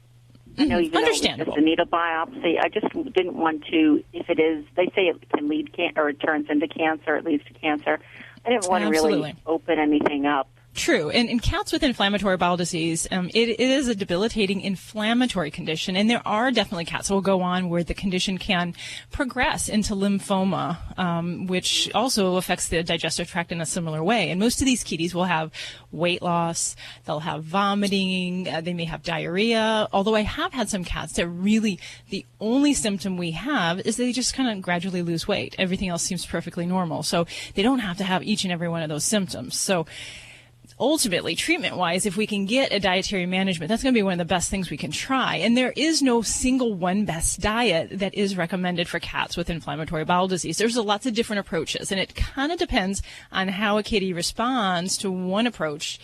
I know, even understandable. Though it's just a needle biopsy, I just didn't want to. If it is, they say it can lead or it turns into cancer, it leads to cancer. I didn't want to really open anything up. True. And in cats with inflammatory bowel disease, it is a debilitating inflammatory condition. And there are definitely cats that will go on where the condition can progress into lymphoma, which also affects the digestive tract in a similar way. And most of these kitties will have weight loss. They'll have vomiting. They may have diarrhea. Although I have had some cats that really, the only symptom we have is they just kind of gradually lose weight. Everything else seems perfectly normal. So they don't have to have each and every one of those symptoms. So ultimately, treatment-wise, if we can get a dietary management, that's going to be one of the best things we can try. And there is no single one best diet that is recommended for cats with inflammatory bowel disease. There's lots of different approaches, and it kind of depends on how a kitty responds to one approach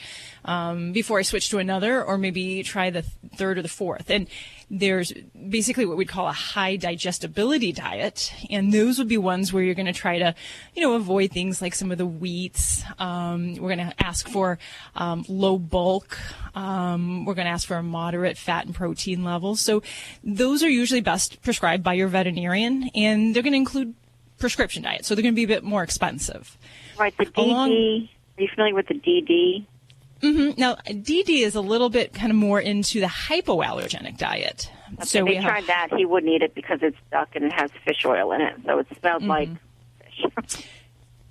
before I switch to another, or maybe try the third or the fourth. And there's basically what we'd call a high digestibility diet, and those would be ones where you're going to try to, avoid things like some of the wheats. We're going to ask for low bulk. We're going to ask for a moderate fat and protein levels. So those are usually best prescribed by your veterinarian, and they're going to include prescription diets, so they're going to be a bit more expensive. Right, the DD, are you familiar with the DD? Now, DD is a little bit kind of more into the hypoallergenic diet. Okay, so they tried that. He wouldn't eat it because it's duck and it has fish oil in it, so it smells like fish.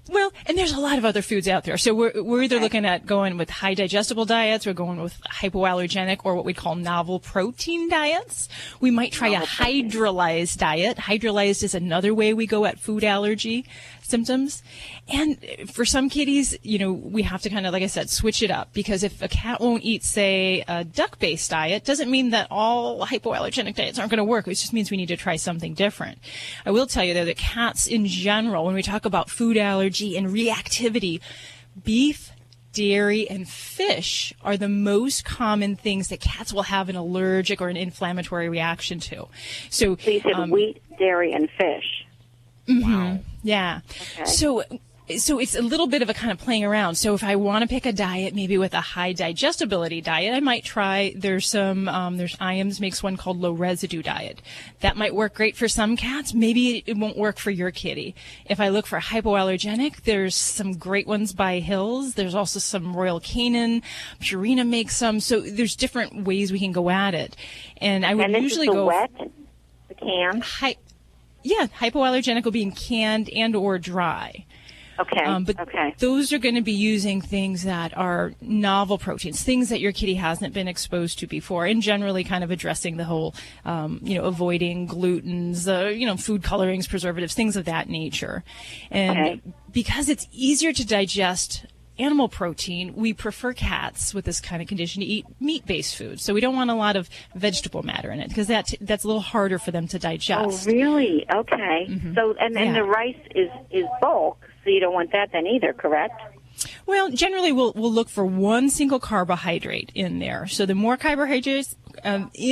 Well, and there's a lot of other foods out there. So we're either looking at going with high digestible diets, or going with hypoallergenic, or what we call novel protein diets. We might try a hydrolyzed diet. Hydrolyzed is another way we go at food allergy symptoms. And for some kitties, we have to kind of, like I said, switch it up, because if a cat won't eat, say, a duck-based diet, doesn't mean that all hypoallergenic diets aren't going to work. It just means we need to try something different. I will tell you, though, that cats in general, when we talk about food allergy and reactivity, beef, dairy, and fish are the most common things that cats will have an allergic or an inflammatory reaction to. So you said wheat, dairy, and fish. Wow. Yeah. Okay. So it's a little bit of a kind of playing around. So if I want to pick a diet, maybe with a high digestibility diet, I might try, there's IAMS makes one called low residue diet. That might work great for some cats. Maybe it won't work for your kitty. If I look for hypoallergenic, there's some great ones by Hills. There's also some Royal Canin. Purina makes some. So there's different ways we can go at it. And I would usually go wet, the can. Hypoallergenic will be in canned and or dry. Okay. But those are going to be using things that are novel proteins, things that your kitty hasn't been exposed to before, and generally kind of addressing the whole, avoiding glutens, food colorings, preservatives, things of that nature. And because it's easier to digest animal protein, we prefer cats with this kind of condition to eat meat-based food. So we don't want a lot of vegetable matter in it, because that's a little harder for them to digest. Oh, really? Okay. Mm-hmm. So and the rice is bulk, so you don't want that then either, correct? Well, generally we'll look for one single carbohydrate in there. So the more carbohydrates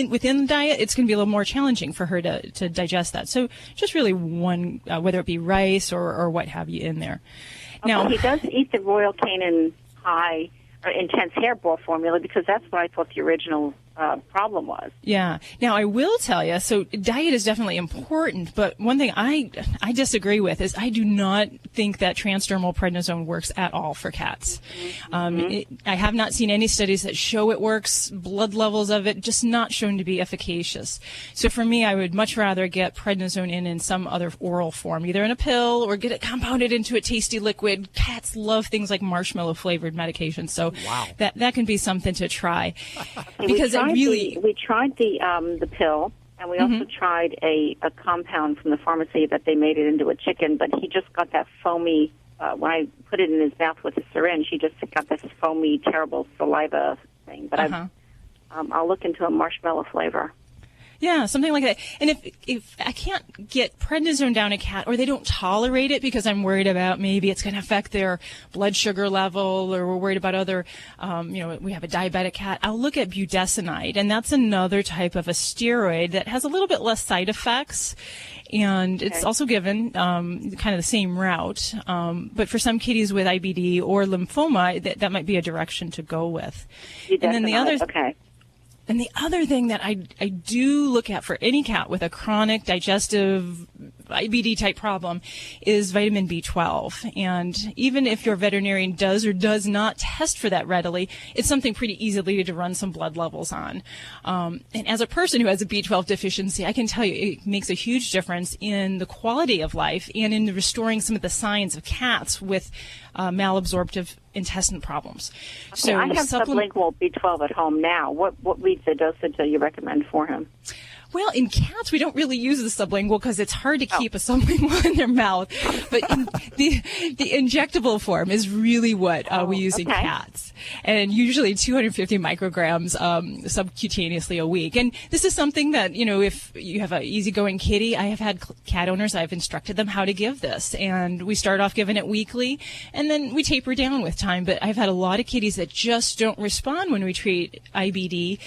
within the diet, it's going to be a little more challenging for her to digest that. So just really one, whether it be rice or what have you in there. Now, he does eat the Royal Canin high or intense hairball formula because that's what I thought the original problem was. Yeah. Now, I will tell you, so diet is definitely important, but one thing I disagree with is I do not think that transdermal prednisone works at all for cats. I have not seen any studies that show it works, blood levels of it, just not shown to be efficacious. So for me, I would much rather get prednisone in some other oral form, either in a pill or get it compounded into a tasty liquid. Cats love things like marshmallow-flavored medications, so that can be something to try. Because we tried the pill, and we also tried a compound from the pharmacy that they made it into a chicken, but he just got that foamy, when I put it in his mouth with a syringe, he just got this foamy, terrible saliva thing. But I'll look into a marshmallow flavor. Yeah, something like that. And if I can't get prednisone down a cat, or they don't tolerate it because I'm worried about maybe it's going to affect their blood sugar level, or we're worried about other, we have a diabetic cat, I'll look at budesonide, and that's another type of a steroid that has a little bit less side effects. And it's also given kind of the same route. But for some kitties with IBD or lymphoma, that might be a direction to go with. And then the other... And the other thing that I do look at for any cat with a chronic digestive IBD type problem is vitamin B12. And even if your veterinarian does or does not test for that readily, it's something pretty easily to run some blood levels on. And as a person who has a B12 deficiency, I can tell you it makes a huge difference in the quality of life and in restoring some of the signs of cats with malabsorptive intestine problems. Okay, so I have sublingual B12 at home now. What reads the dosage that you recommend for him? Well, in cats, we don't really use the sublingual because it's hard to keep a sublingual in their mouth. But in the injectable form is really what we use in cats. And usually 250 micrograms subcutaneously a week. And this is something that, if you have an easygoing kitty, I have had cat owners, I've instructed them how to give this. And we start off giving it weekly, and then we taper down with time. But I've had a lot of kitties that just don't respond when we treat IBD.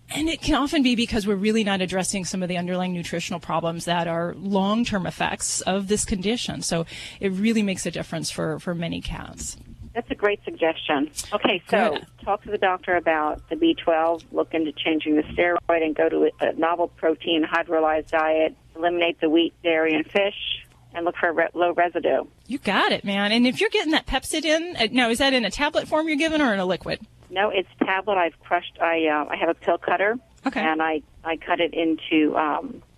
And it can often be because we're really not addressing some of the underlying nutritional problems that are long-term effects of this condition. So it really makes a difference for many cats. That's a great suggestion. Okay, so talk to the doctor about the B12, look into changing the steroid, and go to a novel protein hydrolyzed diet, eliminate the wheat, dairy, and fish, and look for low residue. You got it, man. And if you're getting that Pepsid in, now is that in a tablet form you're giving or in a liquid? No, it's tablet. I've crushed. I have a pill cutter, and I cut it into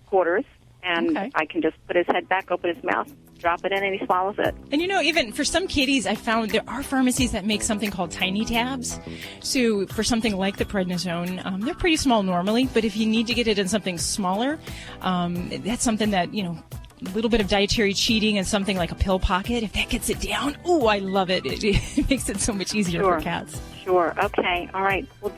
quarters, and I can just put his head back, open his mouth, drop it in, and he swallows it. And even for some kitties, I found there are pharmacies that make something called tiny tabs. So for something like the prednisone, they're pretty small normally, but if you need to get it in something smaller, that's something that, a little bit of dietary cheating and something like a pill pocket, if that gets it down, I love it. It makes it so much easier for cats. Sure. Okay. All right. Well,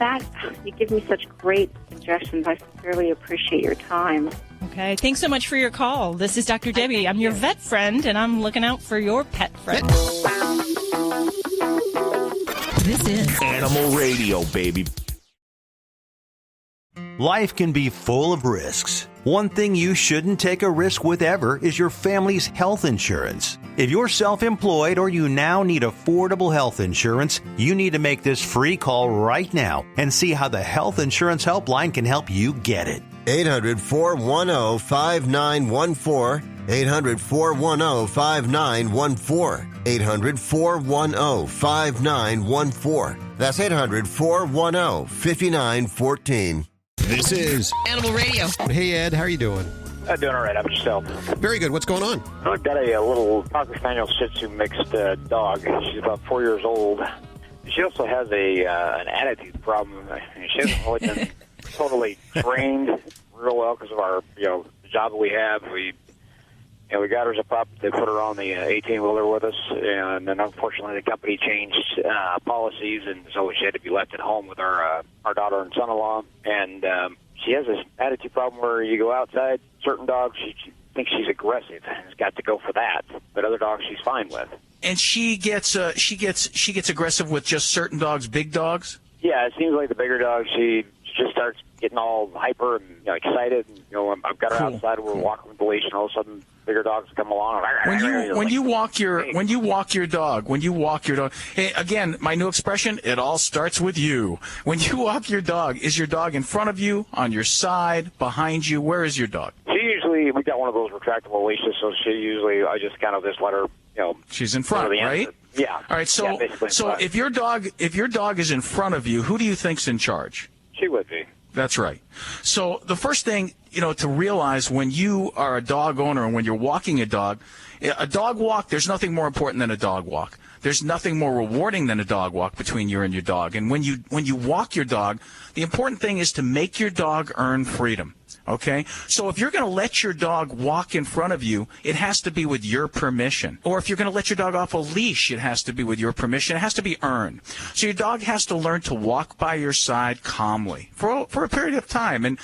you give me such great suggestions. I really appreciate your time. Okay. Thanks so much for your call. This is Dr. Debbie. I'm your vet friend, and I'm looking out for your pet friend. This is Animal Radio, baby. Life can be full of risks. One thing you shouldn't take a risk with ever is your family's health insurance. If you're self-employed or you now need affordable health insurance, you need to make this free call right now and see how the Health Insurance Helpline can help you get it. 800-410-5914. 800-410-5914. 800-410-5914. That's 800-410-5914. This is Animal Radio. Hey, Ed, how are you doing? I'm doing all right. How about yourself? Very good. What's going on? I've got a little Cocker Spaniel Shih Tzu mixed dog. She's about 4 years old. She also has an attitude problem. She hasn't really been totally trained real well because of our the job that we have. We got her as a pup. They put her on the 18-wheeler with us, and then unfortunately the company changed policies, and so she had to be left at home with our daughter and son-in-law. And she has this attitude problem where you go outside, certain dogs, she thinks she's aggressive and has got to go for that, but other dogs she's fine with. And she gets aggressive with just certain dogs, big dogs? Yeah, it seems like the bigger dogs she she just starts getting all hyper and excited. And, I've got her outside. We're walking with the leash, and all of a sudden, bigger dogs come along. When you walk your dog. Hey, again, my new expression. It all starts with you. When you walk your dog, is your dog in front of you, on your side, behind you? Where is your dog? We got one of those retractable leashes, so I just kind of just let her. She's in front, right? Yeah. All right. So if your dog is in front of you, who do you think's in charge? She would be. That's right. So the first thing, to realize when you are a dog owner and when you're walking a dog walk, there's nothing more important than a dog walk. There's nothing more rewarding than a dog walk between you and your dog. And when you walk your dog, the important thing is to make your dog earn freedom. Okay? So if you're going to let your dog walk in front of you, it has to be with your permission. Or if you're going to let your dog off a leash, it has to be with your permission. It has to be earned. So your dog has to learn to walk by your side calmly for a period of time. And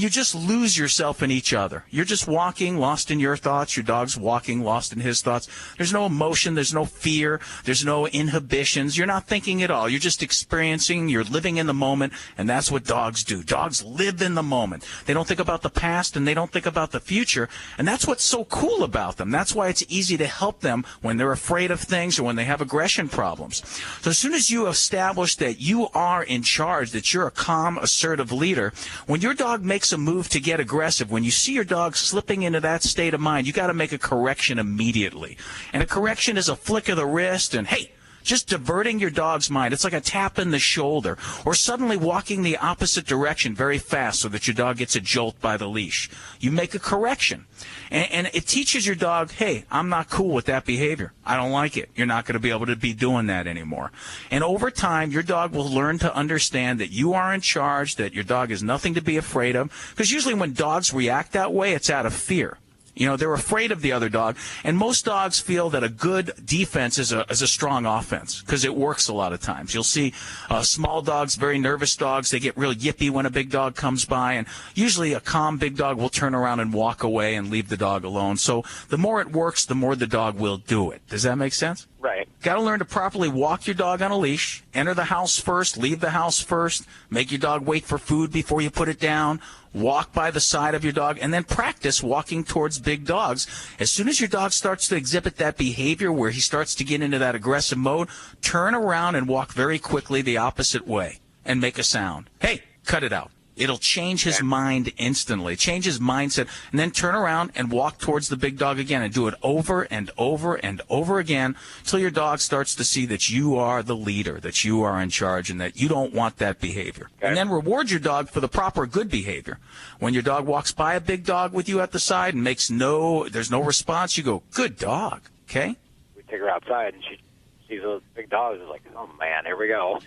you just lose yourself in each other. You're just walking, lost in your thoughts. Your dog's walking, lost in his thoughts. There's no emotion. There's no fear. There's no inhibitions. You're not thinking at all. You're just experiencing. You're living in the moment. And that's what dogs do. Dogs live in the moment. They don't think about the past and they don't think about the future, and that's what's so cool about them. That's why it's easy to help them when they're afraid of things or when they have aggression problems. So as soon as you establish that you are in charge, that you're a calm, assertive leader, when your dog makes a move to get aggressive, when you see your dog slipping into that state of mind, you got to make a correction immediately. And a correction is a flick of the wrist and, hey, just diverting your dog's mind. It's like a tap in the shoulder or suddenly walking the opposite direction very fast so that your dog gets a jolt by the leash. You make a correction. And it teaches your dog, hey, I'm not cool with that behavior. I don't like it. You're not going to be able to be doing that anymore. And over time, your dog will learn to understand that you are in charge, that your dog is nothing to be afraid of. Because usually when dogs react that way, it's out of fear. They're afraid of the other dog, and most dogs feel that a good defense is a strong offense because it works a lot of times. You'll see small dogs, very nervous dogs, they get real yippy when a big dog comes by, and usually a calm big dog will turn around and walk away and leave the dog alone. So the more it works, the more the dog will do it. Does that make sense? Right. Got to learn to properly walk your dog on a leash, enter the house first, leave the house first, make your dog wait for food before you put it down, walk by the side of your dog, and then practice walking towards big dogs. As soon as your dog starts to exhibit that behavior where he starts to get into that aggressive mode, turn around and walk very quickly the opposite way and make a sound. Hey, cut it out. It'll change his mind instantly, change his mindset, and then turn around and walk towards the big dog again and do it over and over and over again until your dog starts to see that you are the leader, that you are in charge, and that you don't want that behavior. Okay. And then reward your dog for the proper good behavior. When your dog walks by a big dog with you at the side and there's no response, you go, good dog, okay? We take her outside and she sees those big dogs. It's like, oh, man, here we go.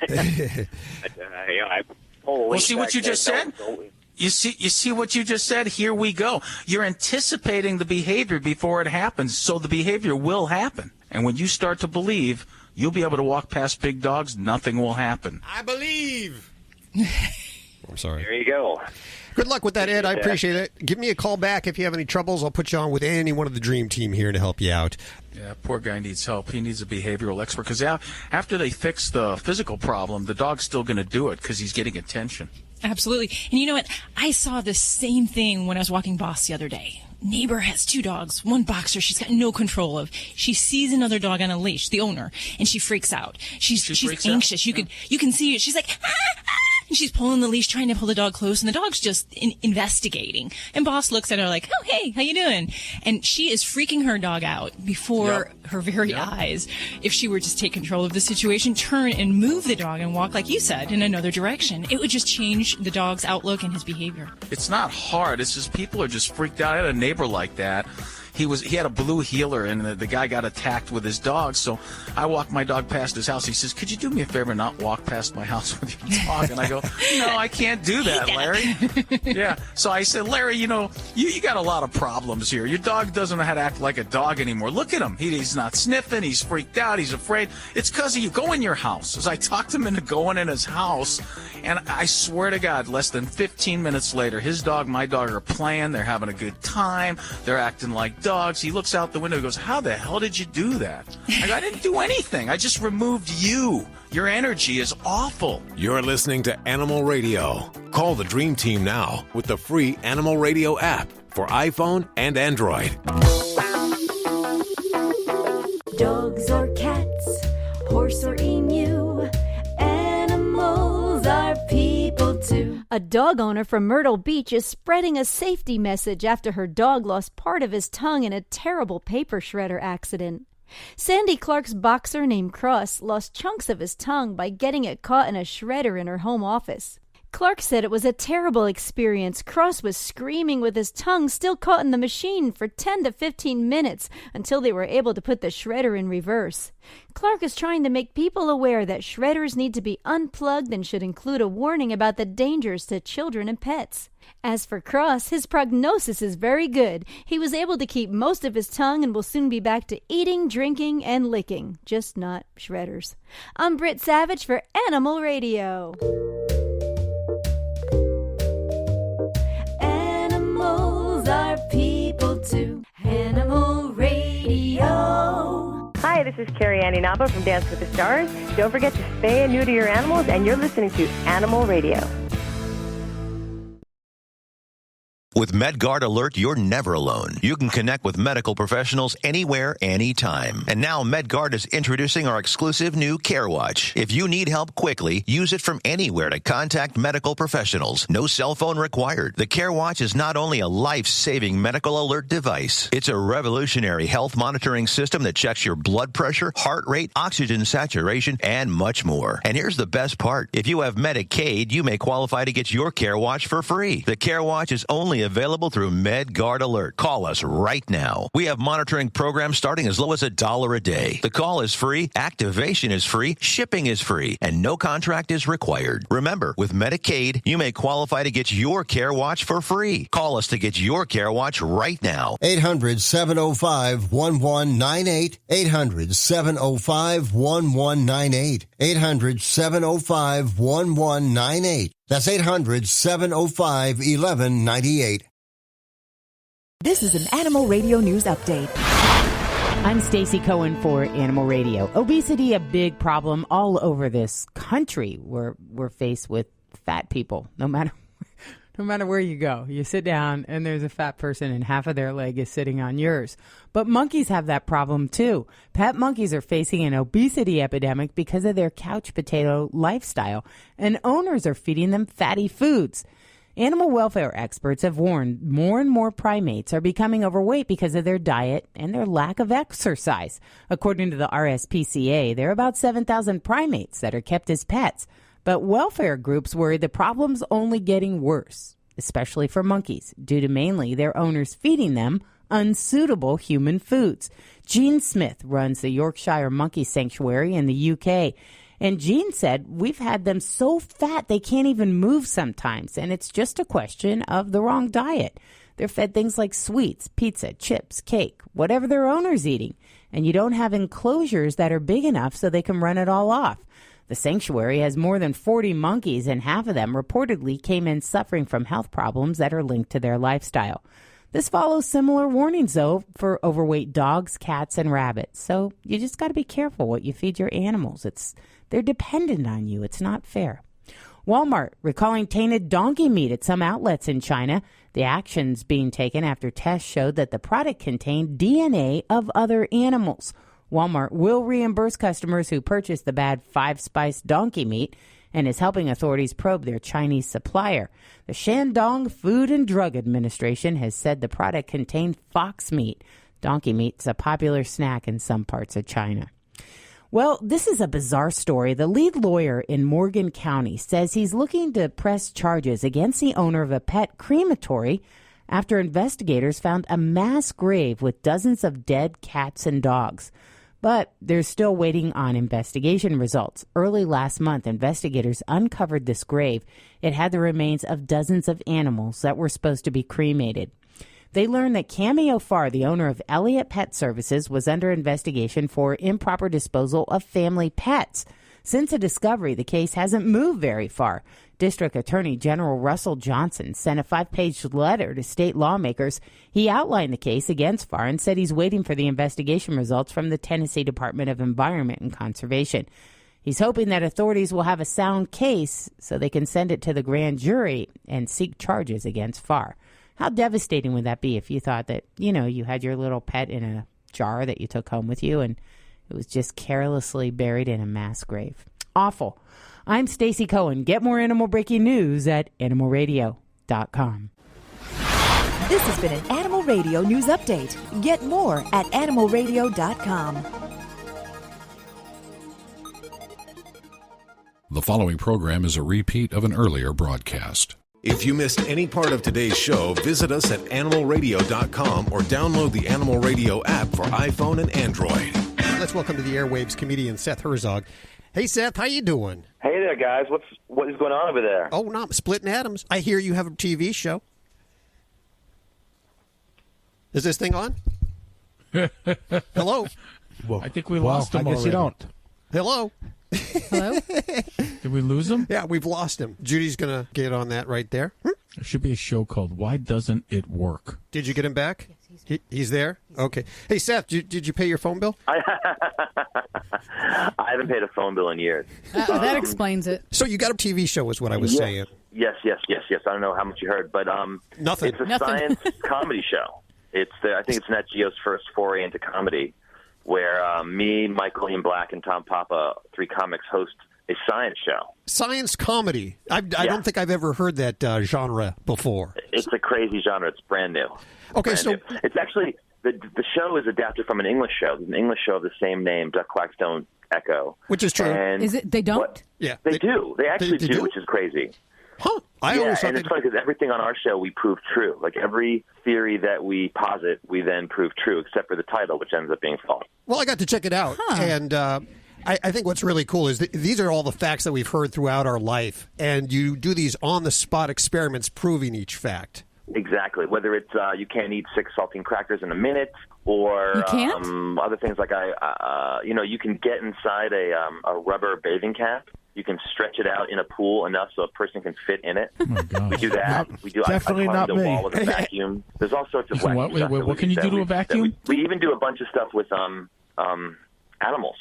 Well, see what you just said? You see what you just said? Here we go. You're anticipating the behavior before it happens, so the behavior will happen. And when you start to believe, you'll be able to walk past big dogs, nothing will happen. I believe. I'm sorry. There you go. Good luck with that, Ed. I appreciate it. Give me a call back if you have any troubles. I'll put you on with any one of the Dream Team here to help you out. Yeah, poor guy needs help. He needs a behavioral expert because after they fix the physical problem, the dog's still going to do it because he's getting attention. Absolutely. And you know what? I saw the same thing when I was walking Boss the other day. Neighbor has two dogs, one boxer she's got no control of. She sees another dog on a leash, the owner, and she freaks out. She's anxious. Out? You can see it. She's like, ah, ah. And she's pulling the leash, trying to pull the dog close, and the dog's just investigating. And Boss looks at her like, oh, hey, how you doing? And she is freaking her dog out before her very eyes. If she were to take control of the situation, turn and move the dog and walk, like you said, in another direction, it would just change the dog's outlook and his behavior. It's not hard. It's just people are just freaked out. I had a neighbor like that. He had a blue heeler, and the guy got attacked with his dog. So I walked my dog past his house. He says, could you do me a favor and not walk past my house with your dog? And I go, no, I can't do that, Larry. Yeah. So I said, Larry, you got a lot of problems here. Your dog doesn't know how to act like a dog anymore. Look at him. He's not sniffing. He's freaked out. He's afraid. It's because of you. Go in your house. As I talked him into going in his house, and I swear to God, less than 15 minutes later, his dog, my dog are playing. They're having a good time. They're acting like dogs. He looks out the window and goes, how the hell did you do that? I didn't do anything. I just removed you. Your energy is awful. You're listening to Animal Radio. Call the Dream Team now with the free Animal Radio app for iPhone and Android. Dogs or cats, horse or emu, animals are people too. A dog owner from Myrtle Beach is spreading a safety message after her dog lost part of his tongue in a terrible paper shredder accident. Sandy Clark's boxer named Cross lost chunks of his tongue by getting it caught in a shredder in her home office. Clark said it was a terrible experience. Cross was screaming with his tongue still caught in the machine for 10 to 15 minutes until they were able to put the shredder in reverse. Clark is trying to make people aware that shredders need to be unplugged and should include a warning about the dangers to children and pets. As for Cross, his prognosis is very good. He was able to keep most of his tongue and will soon be back to eating, drinking, and licking, just not shredders. I'm Britt Savage for Animal Radio. Animals are people too. Animal Radio. Hi, this is Carrie Annie Naba from Dance with the Stars. Don't forget to spay and neuter your animals, and you're listening to Animal Radio. With MedGuard Alert, you're never alone. You can connect with medical professionals anywhere, anytime. And now MedGuard is introducing our exclusive new Care Watch. If you need help quickly, use it from anywhere to contact medical professionals. No cell phone required. The Care Watch is not only a life-saving medical alert device, it's a revolutionary health monitoring system that checks your blood pressure, heart rate, oxygen saturation, and much more. And here's the best part. If you have Medicaid, you may qualify to get your Care Watch for free. The Care Watch is only available through MedGuard Alert. Call us right now. We have monitoring programs starting as low as $1 a day. The call is free, activation is free, shipping is free, and no contract is required. Remember, with Medicaid, you may qualify to get your Care Watch for free. Call us to get your Care Watch right now. 800-705-1198. 800-705-1198. 800-705-1198. That's 800-705-1198. This is an Animal Radio News Update. I'm Stacy Cohen for Animal Radio. Obesity, a big problem all over this country. We're faced with fat people, no matter where you go. You sit down and there's a fat person and half of their leg is sitting on yours. But monkeys have that problem too. Pet monkeys are facing an obesity epidemic because of their couch potato lifestyle, and owners are feeding them fatty foods. Animal welfare experts have warned more and more primates are becoming overweight because of their diet and their lack of exercise. According to the RSPCA, there are about 7,000 primates that are kept as pets. But welfare groups worry the problem's only getting worse, especially for monkeys, due to mainly their owners feeding them unsuitable human foods. Jean Smith runs the Yorkshire Monkey Sanctuary in the UK. And Jean said, we've had them so fat they can't even move sometimes, and it's just a question of the wrong diet. They're fed things like sweets, pizza, chips, cake, whatever their owner's eating, and you don't have enclosures that are big enough so they can run it all off. The sanctuary has more than 40 monkeys, and half of them reportedly came in suffering from health problems that are linked to their lifestyle. This follows similar warnings, though, for overweight dogs, cats, and rabbits. So you just got to be careful what you feed your animals. They're dependent on you. It's not fair. Walmart recalling tainted donkey meat at some outlets in China. The actions being taken after tests showed that the product contained DNA of other animals. Walmart will reimburse customers who purchase the bad five-spice donkey meat and is helping authorities probe their Chinese supplier. The Shandong Food and Drug Administration has said the product contained fox meat. Donkey meat is a popular snack in some parts of China. Well, this is a bizarre story. The lead lawyer in Morgan County says he's looking to press charges against the owner of a pet crematory after investigators found a mass grave with dozens of dead cats and dogs. But they're still waiting on investigation results. Early last month, investigators uncovered this grave. It had the remains of dozens of animals that were supposed to be cremated. They learned that Cameo Farr, the owner of Elliott Pet Services, was under investigation for improper disposal of family pets. Since the discovery, the case hasn't moved very far. District Attorney General Russell Johnson sent a 5-page letter to state lawmakers. He outlined the case against Farr and said he's waiting for the investigation results from the Tennessee Department of Environment and Conservation. He's hoping that authorities will have a sound case so they can send it to the grand jury and seek charges against Farr. How devastating would that be if you thought that, you had your little pet in a jar that you took home with you and it was just carelessly buried in a mass grave? Awful. I'm Stacey Cohen. Get more animal breaking news at animalradio.com. This has been an Animal Radio News Update. Get more at animalradio.com. The following program is a repeat of an earlier broadcast. If you missed any part of today's show, visit us at animalradio.com or download the Animal Radio app for iPhone and Android. Let's welcome to the airwaves comedian Seth Herzog. Hey, Seth, how you doing? Hey there, guys. What is going on over there? Oh, no, I'm splitting atoms. I hear you have a TV show. Is this thing on? Hello? Well, I think we lost him I guess already. you don't. Hello? Hello? Did we lose him? Yeah, we've lost him. Judy's going to get on that right there. There should be a show called Why Doesn't It Work? Did you get him back? He's there? Okay. Hey, Seth, did you pay your phone bill? I haven't paid a phone bill in years. That explains it. So you got a TV show is what I was saying. Yes. I don't know how much you heard, but Nothing. It's a science comedy show. I think it's NatGeo's first foray into comedy, where me, Michael Ian Black, and Tom Papa, 3 comics, host a science show. Science comedy. I don't think I've ever heard that genre before. It's a crazy genre. It's brand new. Okay, brand new. It's actually the show is adapted from an English show. There's an English show of the same name, Quacks Don't Echo. Which is true. And Is it? They don't? Yeah. They do. They actually they do, do? which is crazy. Huh. I always thought and it's funny because everything on our show we prove true. Like every theory that we posit, we then prove true, except for the title, which ends up being false. Well, I got to check it out. And I think what's really cool is these are all the facts that we've heard throughout our life. And you do these on-the-spot experiments proving each fact. Exactly. Whether it's you can't eat 6 saltine crackers in a minute, or other things like you can get inside a rubber bathing cap. You can stretch it out in a pool enough so a person can fit in it. Oh my God. We do that. Definitely I not climbed a me. wall with a vacuum. There's all sorts of wacky stuff. What can you do to a vacuum? We even do a bunch of stuff with animals.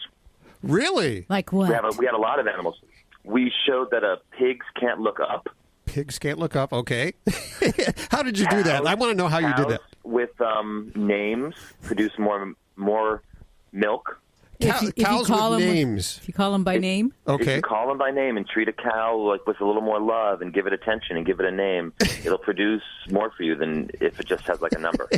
Really? Like what? We had a lot of animals. We showed that pigs can't look up. Pigs can't look up. Okay. How did you do that? I want to know how you did that. With names, produce more milk. Cows with names. If you call them by name? If you call them by name and treat a cow with a little more love and give it attention and give it a name, it'll produce more for you than if it just has like a number.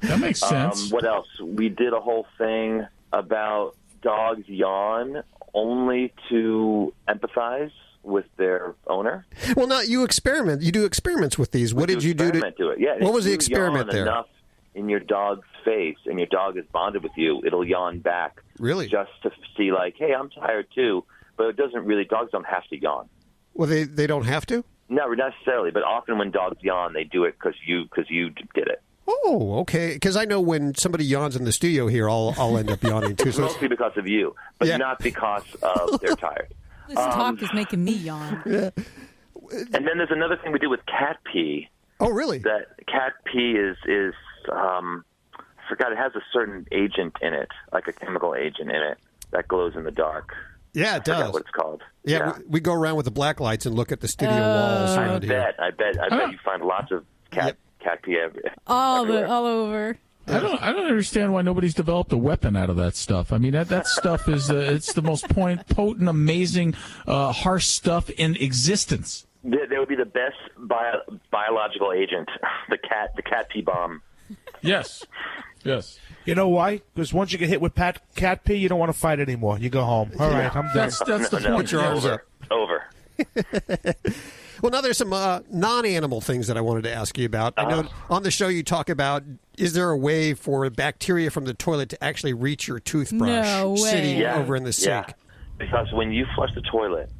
That makes sense. What else? We did a whole thing about dogs yawn only to empathize with their owner. Well, now you experiment. You do experiments with these. What did you do to it? Yeah. What was the If you experiment yawn there? Enough in your dog's face, and your dog is bonded with you, it'll yawn back. Really? Just to see, like, hey, I'm tired too. But it doesn't really. Dogs don't have to yawn. Well, they don't have to? No, not necessarily. But often when dogs yawn, they do it because you did it. Oh, okay. Because I know when somebody yawns in the studio here, I'll end up yawning too. It's mostly because of you, but not because of they're tired. This talk is making me yawn. Yeah. And then there's another thing we do with cat pee. Oh, really? That cat pee is I forgot, it has a certain agent in it, like a chemical agent in it that glows in the dark. Yeah, it does. I forgot what it's called. Yeah. We go around with the black lights and look at the studio walls around here. I bet you find lots of cat pee everywhere. All over. I don't understand why nobody's developed a weapon out of that stuff. I mean, that stuff is it's the most potent, amazing, harsh stuff in existence. There would be the best biological agent, the cat pee bomb. Yes. You know why? Because once you get hit with cat pee, you don't want to fight anymore. You go home. All right, I'm done. That's the point. Put your arms up. Over. Well, now there's some non-animal things that I wanted to ask you about. I know on the show you talk about, is there a way for bacteria from the toilet to actually reach your toothbrush sitting over in the sink? Yeah. Because when you flush the toilet,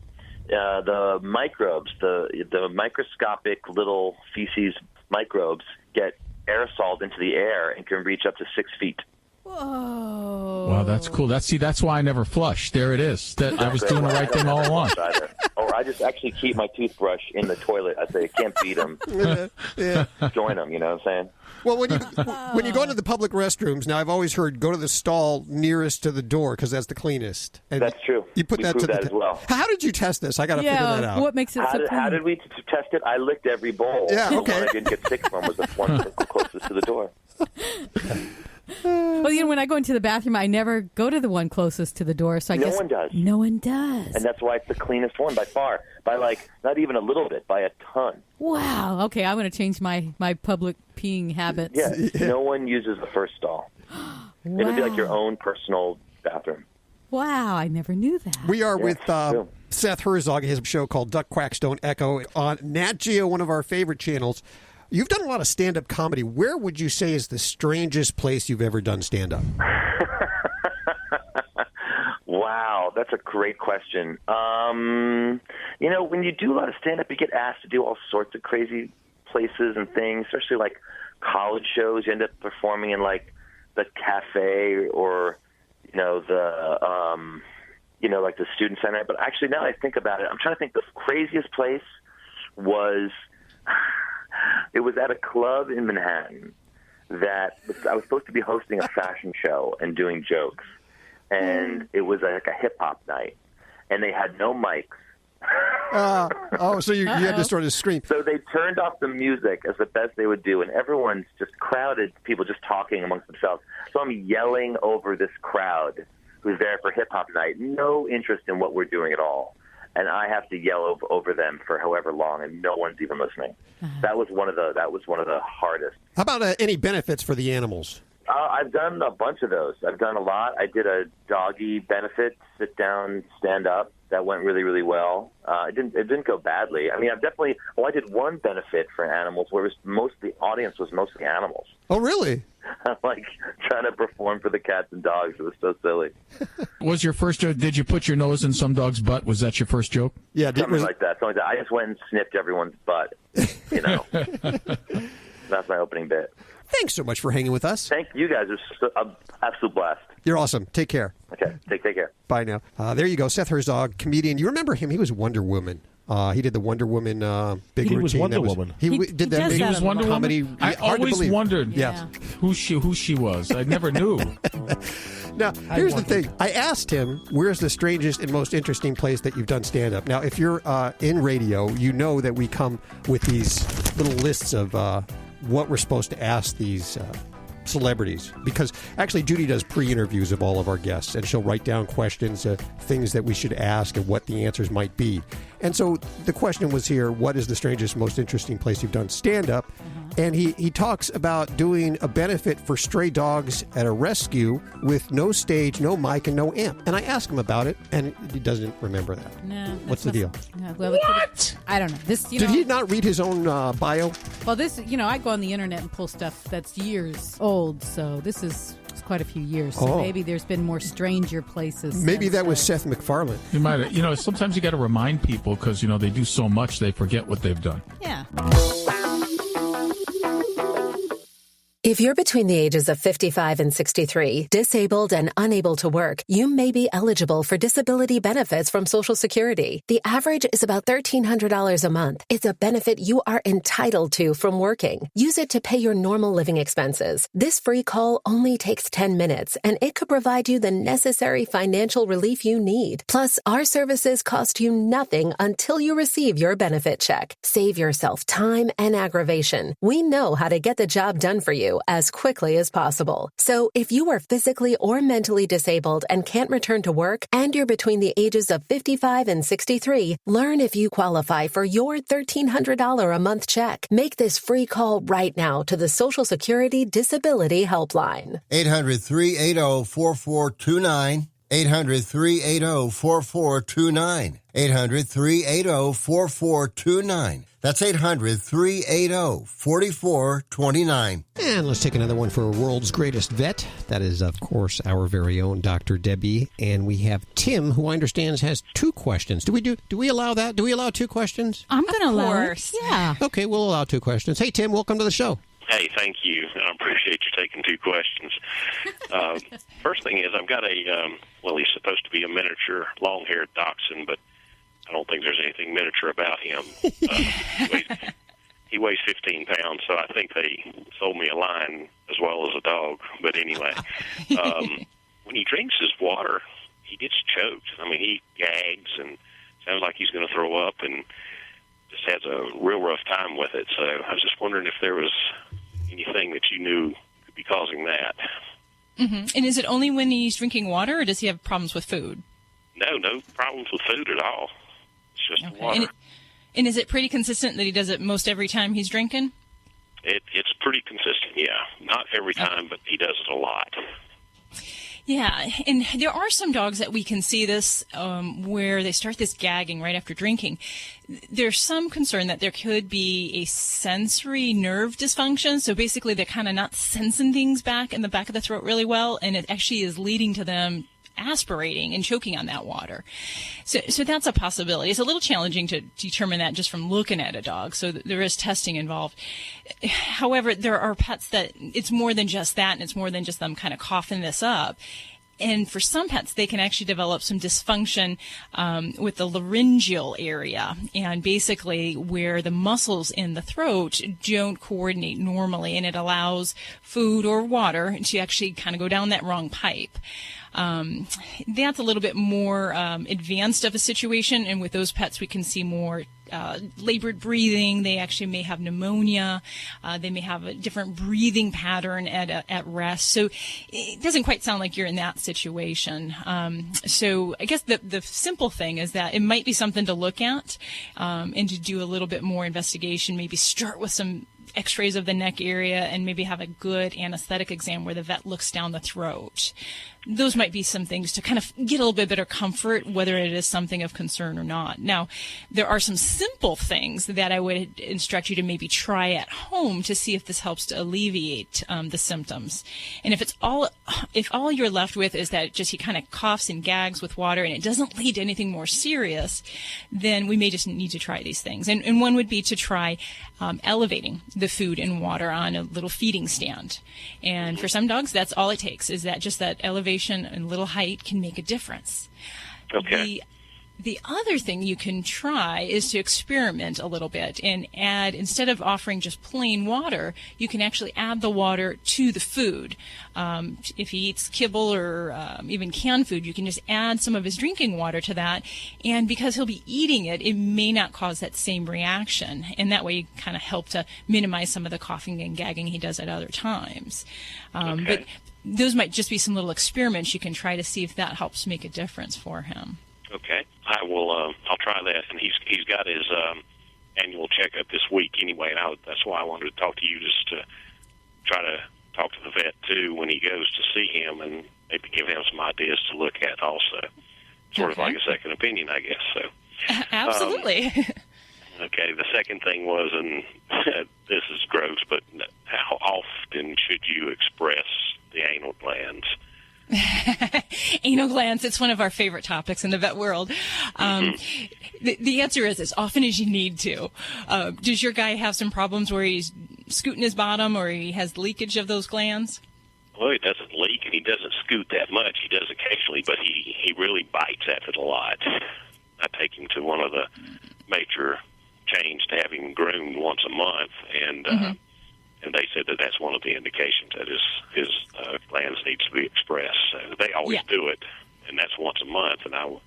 the microbes, the microscopic little feces microbes get aerosoled into the air and can reach up to 6 feet. Whoa. Wow, that's cool. That's why I never flush. There it is. I was doing the right thing all along. Or I just actually keep my toothbrush in the toilet. I say, I can't beat them. Yeah. Join them, you know what I'm saying? Well, when you go into the public restrooms, now I've always heard go to the stall nearest to the door because that's the cleanest. And that's true. You put we that to that the as well. How did you test this? I got to figure that out. What makes it How did we test it? I licked every bowl. Yeah, The okay. one I didn't get sick from was the one closest to the door. Well, when I go into the bathroom, I never go to the one closest to the door. So I No guess one does. No one does. And that's why it's the cleanest one by far. By not even a little bit, by a ton. Wow. Okay, I'm going to change my public peeing habits. Yeah, no one uses the first stall. Wow. It'll be like your own personal bathroom. Wow, I never knew that. We are with Seth Herzog, his show called Quacks Don't Echo on NatGeo, one of our favorite channels. You've done a lot of stand-up comedy. Where would you say is the strangest place you've ever done stand-up? Wow, that's a great question. When you do a lot of stand-up, you get asked to do all sorts of crazy places and things, especially like college shows. You end up performing in like the cafe or, like the student center. But actually, now that I think about it, I'm trying to think the craziest place was... It was at a club in Manhattan that I was supposed to be hosting a fashion show and doing jokes. And it was like a hip-hop night. And they had no mics. So you had to sort of scream. So they turned off the music as the best they would do, and everyone's just crowded, people just talking amongst themselves. So I'm yelling over this crowd who's there for hip-hop night, no interest in what we're doing at all. And I have to yell over them for however long, and no one's even listening. That was one of the hardest. How about any benefits for the animals? I've done a bunch of those. I've done a lot. I did a doggy benefit, sit down, stand up. That went really, really well. It didn't go badly. I mean, I did one benefit for animals where the audience was mostly animals. Oh, really? I'm like trying to perform for the cats and dogs. It was so silly. Was your first joke, did you put your nose in some dog's butt? Was that your first joke? Yeah, something like that. I just went and sniffed everyone's butt. That's my opening bit. Thanks so much for hanging with us. Thank you guys. It was an absolute blast. You're awesome. Take care. Okay. Take care. Bye now. There you go. Seth Herzog, comedian. You remember him? He was Wonder Woman. He did the Wonder Woman big routine. He was Wonder Woman. He did that big Wonder comedy. Woman? I Hard to always believe. wondered Yes. who she was. I never knew. Now, here's the thing. I asked him, where's the strangest and most interesting place that you've done stand-up? Now, if you're in radio, you know that we come with these little lists of what we're supposed to ask these celebrities, because actually Judy does pre-interviews of all of our guests, and she'll write down questions, things that we should ask and what the answers might be. And so the question was here, what is the strangest, most interesting place you've done stand-up? And he talks about doing a benefit for stray dogs at a rescue with no stage, no mic, and no amp. And I asked him about it, and he doesn't remember that. No. What's the deal? What? I don't know. Did he not read his own bio? Well, I go on the internet and pull stuff that's years old, so this is quite a few years. So maybe there's been more stranger places. Maybe that was Seth MacFarlane. You might, sometimes you got to remind people because, they do so much they forget what they've done. Yeah. If you're between the ages of 55 and 63, disabled and unable to work, you may be eligible for disability benefits from Social Security. The average is about $1,300 a month. It's a benefit you are entitled to from working. Use it to pay your normal living expenses. This free call only takes 10 minutes, and it could provide you the necessary financial relief you need. Plus, our services cost you nothing until you receive your benefit check. Save yourself time and aggravation. We know how to get the job done for you as quickly as possible. So if you are physically or mentally disabled and can't return to work, and you're between the ages of 55 and 63, learn if you qualify for your $1,300 a month check. Make this free call right now to the Social Security Disability Helpline. 800-380-4429. 800-380-4429. 800-380-4429. That's 800-380-4429. And let's take another one for world's greatest vet. That is, of course, our very own Dr. Debbie. And we have Tim, who I understand has 2 questions. Do we allow that? Do we allow 2 questions? I'm going to allow course. it. Yeah. Okay, we'll allow 2 questions. Hey, Tim, welcome to the show. Hey, thank you. I appreciate you taking 2 questions. First thing is, I've got he's supposed to be a miniature long-haired dachshund, but I don't think there's anything miniature about him. He weighs 15 pounds, so I think they sold me a lion as well as a dog. But anyway, when he drinks his water, he gets choked. I mean, he gags and sounds like he's going to throw up and just has a real rough time with it. So I was just wondering if there was anything that you knew could be causing that. Mm-hmm. And is it only when he's drinking water, or does he have problems with food? No problems with food at all. It's just water. And is it pretty consistent that he does it most every time he's drinking? It's pretty consistent, yeah. Not every time, but he does it a lot. Yeah, and there are some dogs that we can see this where they start this gagging right after drinking. There's some concern that there could be a sensory nerve dysfunction. So basically they're kind of not sensing things back in the back of the throat really well, and it actually is leading to them aspirating and choking on that water. So that's a possibility. It's a little challenging to determine that just from looking at a dog, so there is testing involved. However, there are pets that it's more than just that, and it's more than just them kind of coughing this up. And for some pets, they can actually develop some dysfunction with the laryngeal area, and basically where the muscles in the throat don't coordinate normally, and it allows food or water to actually kind of go down that wrong pipe. That's a little bit more advanced of a situation, and with those pets we can see more labored breathing. They actually may have pneumonia. They may have a different breathing pattern at rest. So it doesn't quite sound like you're in that situation. So I guess the simple thing is that it might be something to look at and to do a little bit more investigation, maybe start with some x-rays of the neck area and maybe have a good anesthetic exam where the vet looks down the throat. Those might be some things to kind of get a little bit better comfort whether it is something of concern or not. Now, there are some simple things that I would instruct you to maybe try at home to see if this helps to alleviate the symptoms. And if all you're left with is that just he kind of coughs and gags with water and it doesn't lead to anything more serious, then we may just need to try these things. And one would be to try elevating the food and water on a little feeding stand. And for some dogs, that's all it takes, is that just that elevation and little height can make a difference. Okay. The other thing you can try is to experiment a little bit and add, instead of offering just plain water, you can actually add the water to the food. If he eats kibble or even canned food, you can just add some of his drinking water to that. And because he'll be eating it, it may not cause that same reaction. And that way you kind of help to minimize some of the coughing and gagging he does at other times. But those might just be some little experiments you can try to see if that helps make a difference for him. Okay, I will. I'll try that. And he's got his annual checkup this week anyway. And that's why I wanted to talk to you, just to try to talk to the vet too when he goes to see him, and maybe give him some ideas to look at also. Sort of like a second opinion, I guess. So absolutely. Okay. The second thing was, and this is gross, but how often should you express the anal glands? Anal glands, it's one of our favorite topics in the vet world. The answer is as often as you need to. Does your guy have some problems where he's scooting his bottom, or he has leakage of those glands? Well, he doesn't leak and he doesn't scoot that much. He does occasionally, but he really bites at it a lot. I take him to one of the major chains to have him groomed once a month, and they said that that's one of the indications that his glands needs to be expressed. So they always do it, and that's once a month, and I was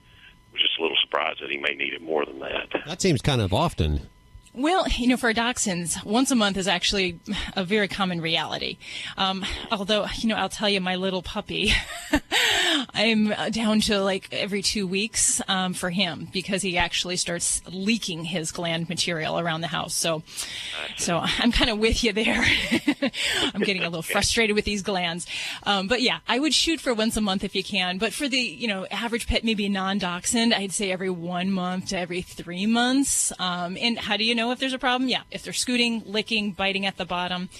just a little surprised that he may need it more than that. That seems kind of often. Well, for dachshunds, once a month is actually a very common reality. Although, I'll tell you, my little puppy, I'm down to like every 2 weeks for him, because he actually starts leaking his gland material around the house. So I'm kind of with you there. I'm getting a little frustrated with these glands. But yeah, I would shoot for once a month if you can. But for the, average pet, maybe a non-dachshund, I'd say every 1 month to every 3 months. And how do you know if there's a problem? Yeah, if they're scooting, licking, biting at the bottom,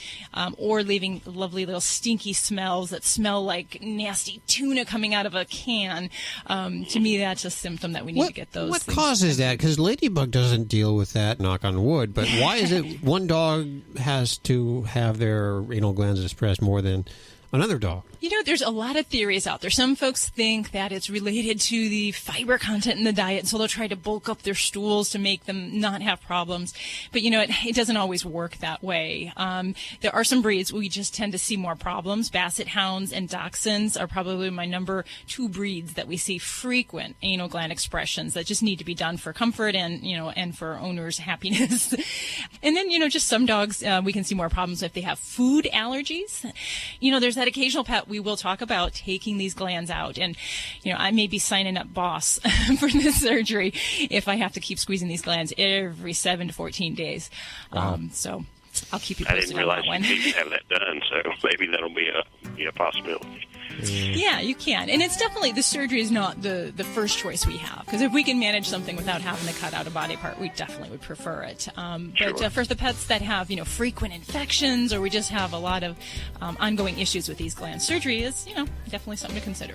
or leaving lovely little stinky smells that smell like nasty tuna coming out of a can. To me, that's a symptom that we need to get those. What causes that? Because Ladybug doesn't deal with that, knock on wood. But why is it one dog has to have their anal glands expressed more than another dog. You know, there's a lot of theories out there. Some folks think that it's related to the fiber content in the diet, so they'll try to bulk up their stools to make them not have problems. But, you know, it doesn't always work that way. There are some breeds where we just tend to see more problems. Basset Hounds and Dachshunds are probably my number 2 breeds that we see frequent anal gland expressions that just need to be done for comfort and, you know, and for owners' happiness. And then, you know, just some dogs, we can see more problems if they have food allergies. You know, there's that occasional pet we will talk about taking these glands out. And, you know, I may be signing up boss for this surgery if I have to keep squeezing these glands every 7 to 14 days. Wow. So I'll keep you I posted didn't realize on you that need to have that done, so maybe that'll be a possibility. Yeah, you can. And it's definitely, the surgery is not the first choice we have. Because if we can manage something without having to cut out a body part, we definitely would prefer it. But for the pets that have, you know, frequent infections, or we just have a lot of ongoing issues with these glands, surgery is, you know, definitely something to consider.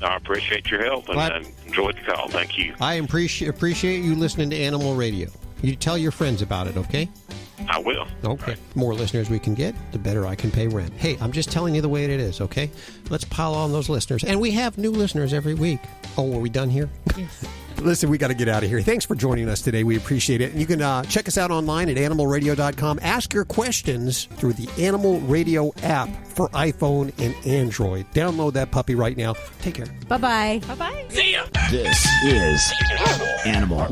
I appreciate your help and I enjoyed the call. Thank you. I appreciate you listening to Animal Radio. You tell your friends about it, okay? I will. Okay. The more listeners we can get, the better I can pay rent. Hey, I'm just telling you the way it is, okay? Let's pile on those listeners. And we have new listeners every week. Oh, are we done here? Yes. Listen, we got to get out of here. Thanks for joining us today. We appreciate it. And you can check us out online at animalradio.com. Ask your questions through the Animal Radio app for iPhone and Android. Download that puppy right now. Take care. Bye-bye. Bye-bye. See ya. This is Animal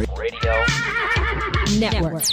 Radio Network.